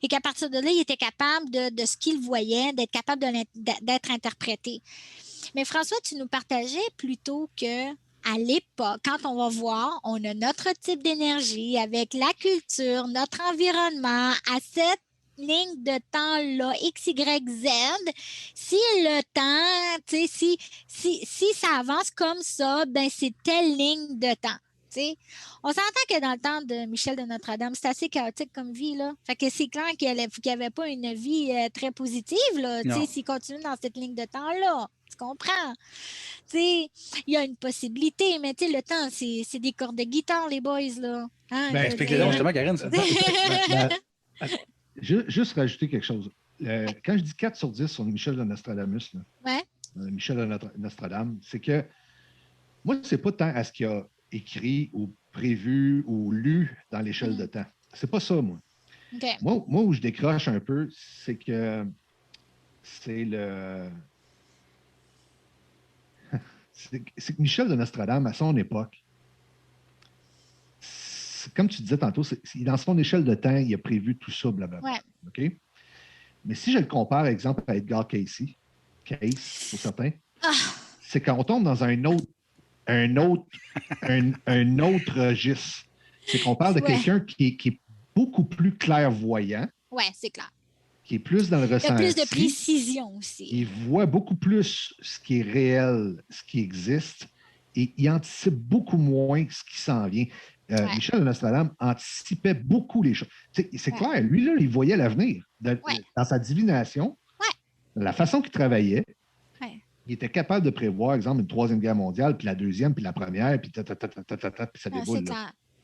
Et qu'à partir de là, il était capable de ce qu'il voyait, d'être capable d'être interprété. Mais François, tu nous partageais plutôt que à l'époque, quand on va voir, on a notre type d'énergie avec la culture, notre environnement, à cette ligne de temps-là, X, Y, Z, si le temps, tu sais, si ça avance comme ça, ben c'est telle ligne de temps. T'sais. On s'entend que dans le temps de Michel de Notre-Dame, c'est assez chaotique comme vie. Là. Fait que c'est clair qu'il n'y avait pas une vie très positive s'il continue dans cette ligne de temps-là. Tu comprends? Il y a une possibilité, mais le temps, c'est des cordes de guitare, les boys. Là. Hein,
ben, explique-le donc justement, Karen. Ça.
Juste rajouter quelque chose. Quand je dis 4 sur 10 sur Michel de Nostradamus, là,
ouais.
Michel de Nostradame, c'est que moi, c'est pas tant à ce qu'il a écrit ou prévu ou lu dans l'échelle de temps. C'est pas ça, moi.
Okay.
Moi, où je décroche un peu, c'est que c'est le... c'est que Michel de Nostradame, à son époque, comme tu disais tantôt, dans son échelle de temps, il a prévu tout ça, blablabla.
Ouais.
OK? Mais si je le compare, par exemple, à Edgar Cayce, pour certains, c'est qu'on tombe dans un autre registre. C'est qu'on parle de quelqu'un qui est beaucoup plus clairvoyant.
Oui, c'est clair.
Qui est plus dans le ressenti.
Il y a plus de précision aussi.
Il voit beaucoup plus ce qui est réel, ce qui existe, et il anticipe beaucoup moins ce qui s'en vient. Michel de Nostradame anticipait beaucoup les choses. C'est clair, lui, là, il voyait l'avenir. Dans sa divination, la façon qu'il travaillait, il était capable de prévoir, exemple, une troisième guerre mondiale, puis la deuxième, puis la première, puis puis ça déboule.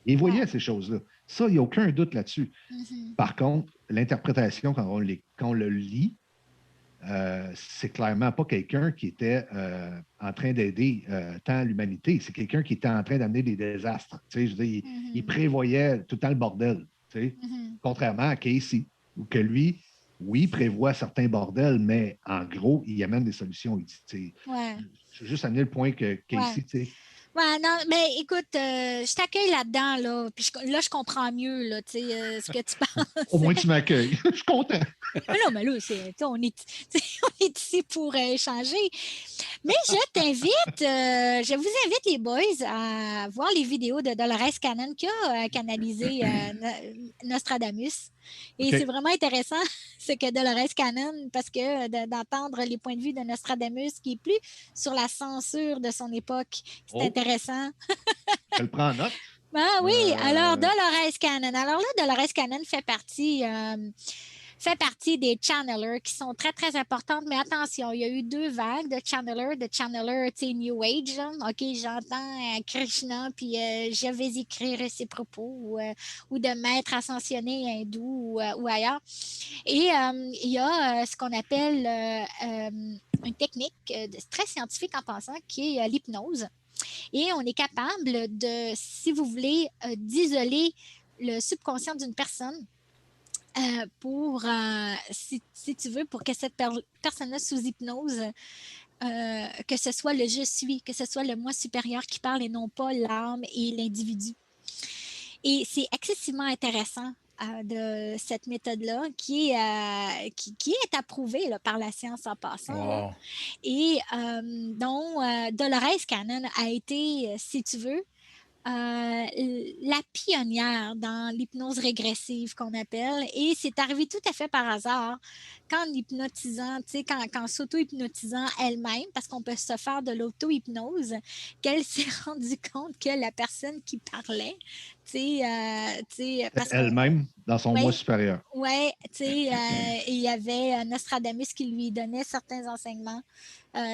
Il voyait ces choses-là. Ça, il n'y a aucun doute là-dessus. Par contre, l'interprétation, quand on le lit, c'est clairement pas quelqu'un qui était en train d'aider tant l'humanité. C'est quelqu'un qui était en train d'amener des désastres. Je veux dire, il prévoyait tout le temps le bordel. Contrairement à Cayce, où que lui, oui, il prévoit certains bordels, mais en gros, il amène des solutions. Je veux juste amener le point que Cayce,
Ouais, non, mais écoute, je t'accueille là-dedans, là, puis là, je comprends mieux, là, tu sais, ce que tu
Au
penses.
moins, tu m'accueilles. Je suis content.
Mais non, mais là, on est ici pour échanger. Mais je vous invite, les boys, à voir les vidéos de Dolores Cannon qui a canalisé Nostradamus. Et c'est
OK.
vraiment intéressant, ce que Dolores Cannon, parce que d'entendre les points de vue de Nostradamus, qui est plus sur la censure de son époque, c'est
Oh,
intéressant.
je le prends en note.
Ah oui, alors
Euh,
Dolores Cannon. Alors là, Dolores Cannon fait partie des channelers qui sont très, très importantes. Mais attention, il y a eu 2 vagues de channelers, tu sais, New Age. Là. OK, j'entends Krishna, puis je vais écrire ses propos, ou de maîtres ascensionnés hindous ou ailleurs. Et il y a ce qu'on appelle une technique très scientifique en passant, qui est l'hypnose. Et on est capable de, si vous voulez, d'isoler le subconscient d'une personne pour, si tu veux, pour que cette personne-là sous hypnose, que ce soit le je suis, que ce soit le moi supérieur qui parle et non pas l'âme et l'individu. Et c'est excessivement intéressant de cette méthode-là qui est approuvée là, par la science en passant. Là.
Wow.
Et dont Dolores Cannon a été, si tu veux, la pionnière dans l'hypnose régressive qu'on appelle. Et c'est arrivé tout à fait par hasard qu'en hypnotisant, tu sais, qu'en s'auto-hypnotisant elle-même, parce qu'on peut se faire de l'auto-hypnose, qu'elle s'est rendue compte que la personne qui parlait, tu sais, parce qu'on...
Elle-même, dans son moi
Oui,
supérieur.
oui, tu sais, il y avait Nostradamus qui lui donnait certains enseignements,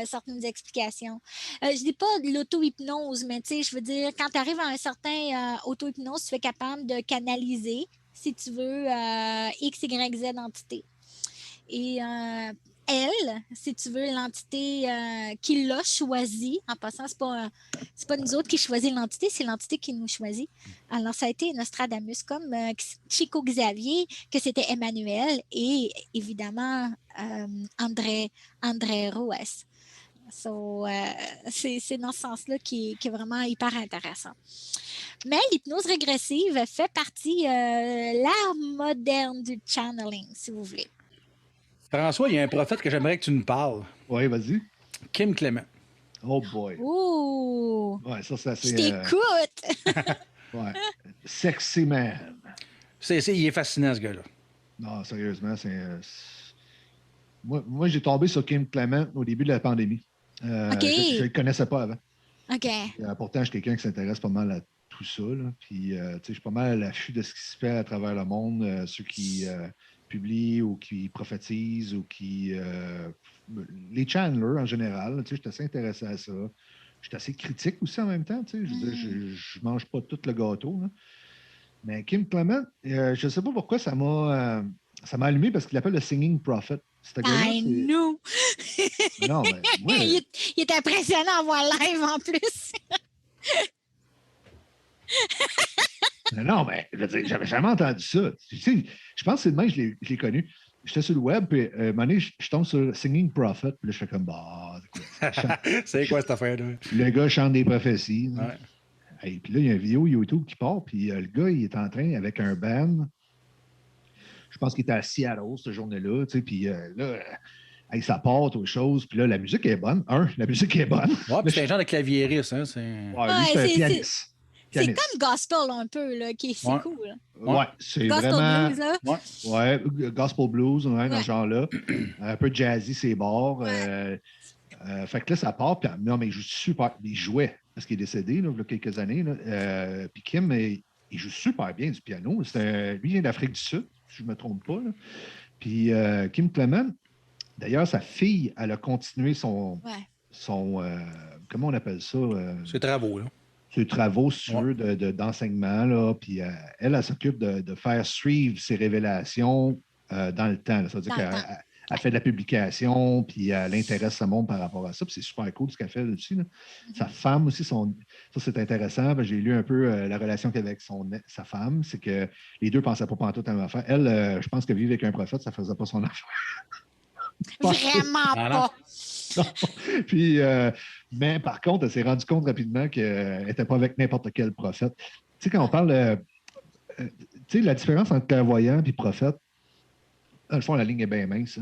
certaines explications. Je dis pas de l'auto-hypnose, mais tu sais, je veux dire, quand tu arrives à un certain auto-hypnose, tu es capable de canaliser, si tu veux, X, Y, Z entité. Et elle, si tu veux, l'entité qui l'a choisie, en passant, c'est pas nous autres qui choisissons l'entité, c'est l'entité qui nous choisit. Alors, ça a été Nostradamus, comme Chico Xavier, que c'était Emmanuel, et évidemment André Roes. So, c'est dans ce sens-là qui est vraiment hyper intéressant. Mais l'hypnose régressive fait partie l'art moderne du channeling, si vous voulez.
François, il y a un prophète que j'aimerais que tu nous parles.
Oui, vas-y.
Kim Clément.
Oh boy.
Ouh!
Ouais, ça, c'est assez.
Je t'écoute!
Ouais. Sexy man.
Il est fascinant, ce gars-là.
Non, sérieusement, moi, j'ai tombé sur Kim Clement au début de la pandémie.
OK.
Je ne le connaissais pas avant.
OK.
Pourtant, je suis quelqu'un qui s'intéresse pas mal à tout ça. Là. Puis, je suis pas mal à l'affût de ce qui se fait à travers le monde. Ceux qui publient ou qui prophétisent ou qui. Les channelers en général. Je suis assez intéressé à ça. Je suis assez critique aussi en même temps. Je veux dire, je mange pas tout le gâteau. Là. Mais Kim Clement, je ne sais pas pourquoi ça m'a allumé parce qu'il appelle le Singing Prophet.
I know!
Non, mais moi...
il est impressionnant à voir live en plus.
Non, mais j'avais jamais entendu ça. Tu sais, je pense que c'est demain que je l'ai connu. J'étais sur le web, puis à un moment donné, je tombe sur Singing Prophet, puis là, je fais comme, bah,
c'est quoi cette affaire-là?
Le gars chante des prophéties.
Ouais.
Et puis là, il y a une vidéo YouTube qui part, puis le gars, il est en train, avec un band, je pense qu'il était à Seattle, cette journée-là, tu sais, puis là, ça part autre chose, puis là, la musique est bonne. La musique est bonne.
Ouais, puis c'est un genre de claviériste, hein, c'est...
Ouais, lui, c'est un pianiste.
C'est comme gospel un peu, là, qui est cool.
Ouais, c'est
gospel
vraiment...
blues, là.
Ouais, gospel blues, ouais, dans ce genre-là. Un peu jazzy, c'est bords. Fait que là, ça part. Puis, non, mais il joue super. Il jouait, parce qu'il est décédé, là, il y a quelques années. Là. Puis Kim, il joue super bien du piano. Lui, il vient d'Afrique du Sud, si je ne me trompe pas. Là. Puis Kim Clement, d'ailleurs, sa fille, elle a continué son comment on appelle ça?
Ses travaux, là.
Ses travaux, si tu veux, d'enseignement. Là, puis elle s'occupe de faire suivre ses révélations dans le temps. Là. Ça veut dire qu'elle fait de la publication, puis elle intéresse le monde par rapport à ça. Puis c'est super cool ce qu'elle fait là-dessus. Là. Sa femme aussi, ça c'est intéressant. J'ai lu un peu la relation qu'elle avait avec sa femme. C'est que les deux ne pensaient pas pantoute à la même affaire. Elle, je pense que vivre avec un prophète, ça ne faisait pas son affaire.
Vraiment pas.
Non. Puis, mais par contre, elle s'est rendue compte rapidement qu'elle n'était pas avec n'importe quel prophète. Tu sais, quand on parle, tu sais, la différence entre clairvoyant et prophète, dans le fond, la ligne est bien mince.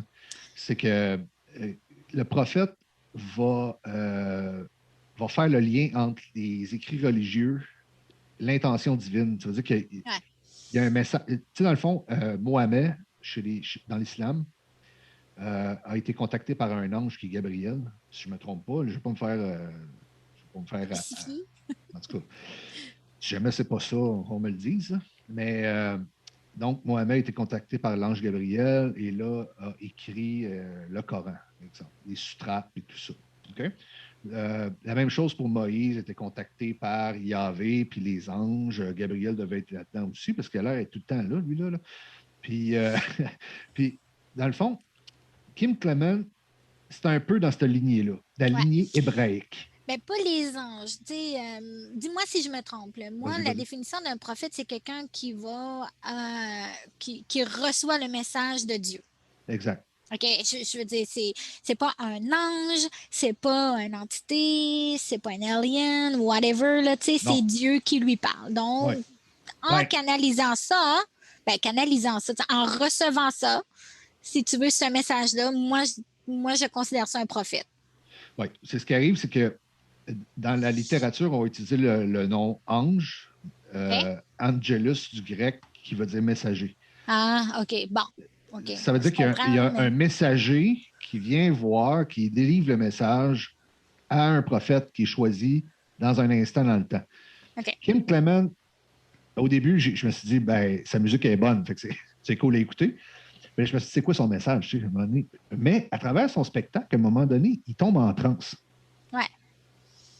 C'est que le prophète va faire le lien entre les écrits religieux, l'intention divine. Ça veut dire qu'il y a un message. Tu sais, dans le fond, Mohamed, dans l'islam, a été contacté par un ange qui est Gabriel, si je ne me trompe pas. Je ne vais pas me faire. En tout cas, si jamais c'est pas ça, on me le dise. Mais donc, Mohamed a été contacté par l'ange Gabriel et là a écrit le Coran, par exemple, les sutrates et tout ça. Okay? La même chose pour Moïse, a été contacté par Yahvé puis les anges. Gabriel devait être là-dedans aussi parce qu'elle est tout le temps là, lui, là. Puis, puis, dans le fond, Kim Clement, c'est un peu dans cette lignée-là, la lignée hébraïque.
Ben, pas les anges. Dis-moi si je me trompe. Là. Moi, la définition d'un prophète, c'est quelqu'un qui va qui reçoit le message de Dieu.
Exact.
OK, je veux dire, c'est pas un ange, c'est pas une entité, c'est pas un alien, whatever, là, c'est Dieu qui lui parle. Donc, en canalisant ça, en recevant ça, si tu veux ce message-là, moi, je considère ça un prophète.
Oui, c'est ce qui arrive, c'est que dans la littérature, on va utiliser le nom ange, angelus du grec, qui veut dire messager.
Ah, OK, bon. Okay.
Ça veut dire qu'il y a un messager qui vient voir, qui délivre le message à un prophète qui est choisi dans un instant dans le temps.
Okay.
Kim Clement, au début, je me suis dit, ben, sa musique est bonne, fait que c'est cool à écouter. Mais je me suis dit, c'est quoi son message? Tu sais, à un moment donné? Mais à travers son spectacle, à un moment donné, il tombe en transe.
Ouais.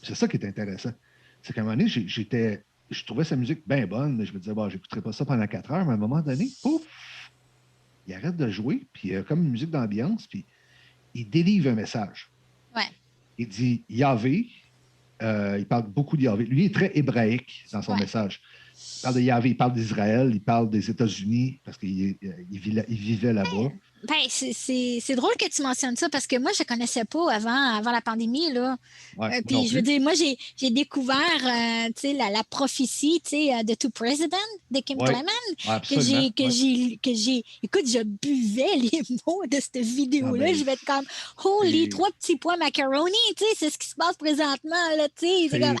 C'est ça qui est intéressant. C'est qu'à un moment donné, je trouvais sa musique bien bonne, mais je me disais, bon, j'écouterai pas ça pendant 4 heures, mais à un moment donné, pouf, il arrête de jouer, puis il y a comme une musique d'ambiance, puis il délivre un message.
Ouais.
Il dit Yahvé, il parle beaucoup de Yahvé. Lui, il est très hébraïque dans son message. Il parle de Yahvé, il parle d'Israël, il parle des États-Unis, parce qu'il vivait là-bas.
Ben, c'est drôle que tu mentionnes ça, parce que moi, je ne connaissais pas avant la pandémie, là. Puis, je veux dire, moi, j'ai découvert, la prophétie, de Two President, de Kim Clement, écoute, je buvais les mots de cette vidéo-là. Je vais être comme, holy, 3 petits pois macaroni, c'est ce qui se passe présentement, là, c'est comme...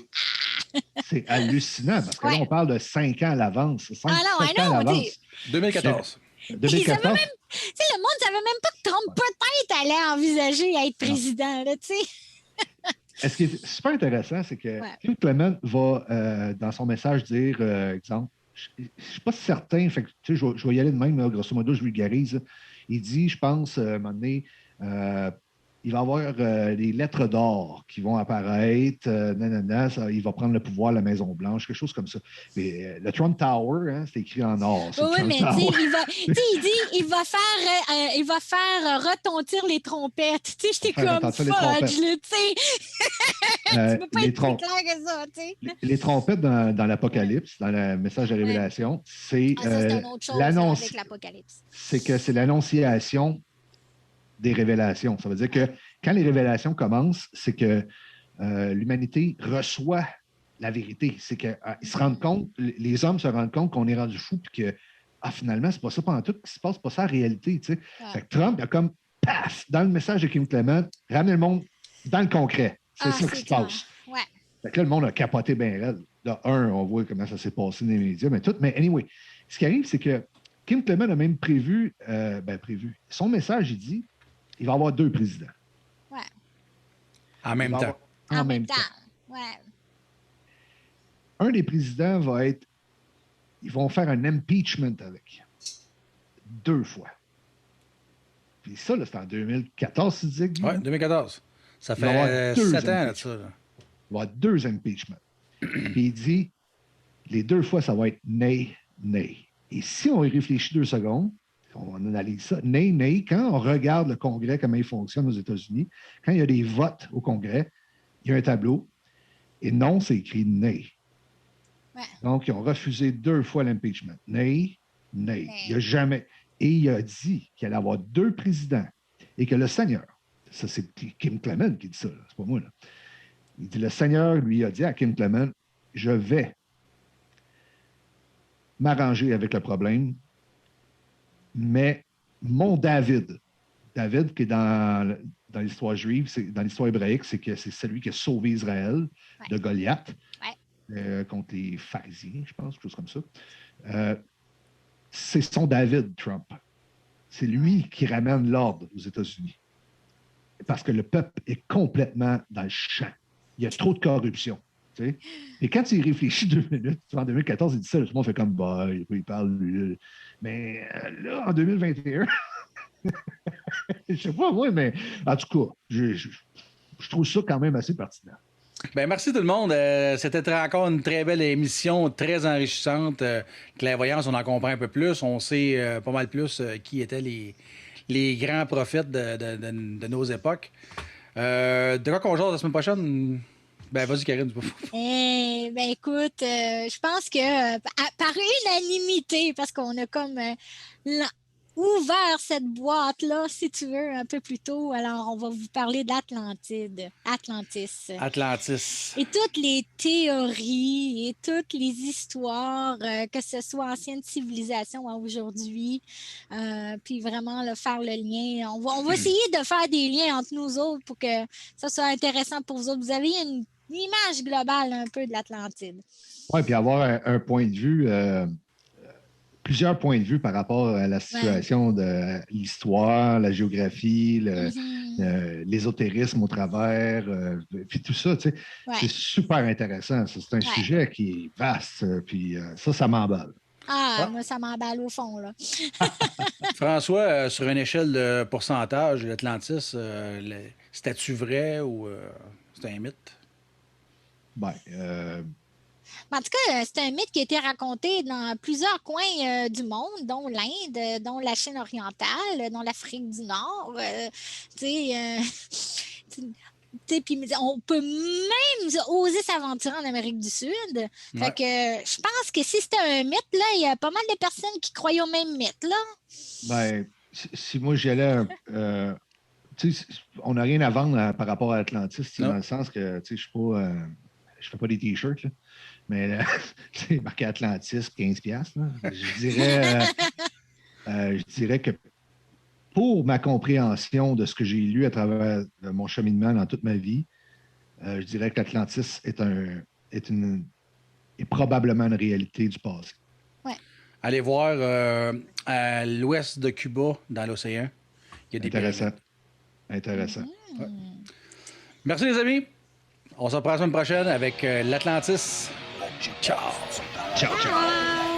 C'est hallucinant, parce que là, on parle de 5 ans à l'avance. 7 ans à l'avance.
2014.
2014.
Le monde ne savait même pas que Trump peut-être allait envisager à être président. Là,
ce qui est super intéressant, c'est que Kim Clement va, dans son message, dire, exemple, je ne suis pas certain, fait que, je vais y aller de même, là, grosso modo, je vulgarise. Il dit, je pense, à un moment donné, il va y avoir des lettres d'or qui vont apparaître, il va prendre le pouvoir à la Maison-Blanche, quelque chose comme ça. Mais le Trump Tower, c'est écrit en or.
Oui, mais il dit il va faire retentir les trompettes. J'étais comme fudge, tu sais. Tu peux pas être plus clair que ça, tu sais.
Les trompettes dans l'Apocalypse, dans le message de Révélation, c'est
l'annonce avec l'Apocalypse.
C'est que c'est l'annonciation des révélations. Ça veut dire que quand les révélations commencent, c'est que l'humanité reçoit la vérité. C'est qu'ils se rendent compte, les hommes se rendent compte qu'on est rendu fou puis que finalement, c'est pas ça pendant tout qui se passe, pas ça en réalité. Tu sais. Fait que Trump a comme paf, dans le message de Kim Clement, ramener le monde dans le concret. C'est ça qui se passe.
Ouais.
Fait que là, le monde a capoté bien raide. De on voit comment ça s'est passé dans les médias, mais anyway, ce qui arrive, c'est que Kim Clement a même prévu. Son message, il dit il va y avoir 2 présidents.
Ouais.
En même temps.
En même temps. Ouais.
Un des présidents va être. Ils vont faire un impeachment avec. 2 fois. Puis ça, là, c'est en 2014, tu disais, Guy?
Oui, 2014. Ça fait 7 ans, là, ça. Là.
Il va y avoir 2 impeachments. Puis il dit les 2 fois, ça va être nay, nay. Et si on y réfléchit 2 secondes, on analyse ça. Nay, quand on regarde le Congrès, comment il fonctionne aux États-Unis, quand il y a des votes au Congrès, il y a un tableau, et non, c'est écrit nay.
Ouais.
Donc, ils ont refusé 2 fois l'impeachment. Nay. Il n'y a jamais. Et il a dit qu'il allait avoir 2 présidents et que le Seigneur, Ça, c'est Kim Clement qui dit ça, c'est pas moi. Là. Il dit, le Seigneur lui a dit à Kim Clement, je vais m'arranger avec le problème, mais mon David qui est dans l'histoire juive, dans l'histoire hébraïque, c'est que c'est celui qui a sauvé Israël de Goliath contre les pharisiens, je pense, quelque chose comme ça. C'est son David, Trump. C'est lui qui ramène l'ordre aux États-Unis. Parce que le peuple est complètement dans le champ. Il y a trop de corruption. Tu sais? Et quand il réfléchit 2 minutes, en 2014, il dit ça, tout le monde fait comme, bah, il parle, lui. Mais là, en 2021, je sais pas, moi, mais en tout cas, je trouve ça quand même assez pertinent.
Ben, merci tout le monde. C'était encore une très belle émission, très enrichissante. Clairvoyance, on en comprend un peu plus. On sait pas mal plus qui étaient les grands prophètes de nos époques. De quoi qu'on jase la semaine prochaine? Ben, vas-y, Karine.
Ben, écoute, je pense que par unanimité, parce qu'on a comme ouvert cette boîte-là, si tu veux, un peu plus tôt. Alors, on va vous parler d'Atlantide. Atlantis. Et toutes les théories et toutes les histoires, que ce soit ancienne civilisation à aujourd'hui, puis vraiment faire le lien. On va essayer de faire des liens entre nous autres pour que ça soit intéressant pour vous autres. Vous avez une image globale un peu de l'Atlantide.
Oui, puis avoir un point de vue... plusieurs points de vue par rapport à la situation de l'histoire, la géographie, l'ésotérisme au travers, puis tout ça, tu sais, c'est super intéressant. C'est un sujet qui est vaste, puis ça m'emballe.
Moi, ça m'emballe au fond, là.
François, sur une échelle de pourcentage, l'Atlantis, c'était-tu vrai ou c'est un mythe?
En tout cas, c'est un mythe qui a été raconté dans plusieurs coins du monde, dont l'Inde, dont la Chine orientale, dont l'Afrique du Nord. Puis on peut même oser s'aventurer en Amérique du Sud. Fait que je pense que si c'était un mythe, là, il y a pas mal de personnes qui croyaient au même mythe, là.
Si moi j'y allais on n'a rien à vendre par rapport à Atlantis, dans le sens que je suis pas. Je fais pas des t-shirts, là. Mais c'est marqué Atlantis, 15$. Je dirais que pour ma compréhension de ce que j'ai lu à travers mon cheminement dans toute ma vie, je dirais que l'Atlantis est probablement une réalité du passé.
Ouais.
Allez voir à l'ouest de Cuba, dans l'océan. Il y a des
Intéressant.
Ouais. Merci les amis. On se reprend la semaine prochaine avec l'Atlantis. Ciao.
Ciao.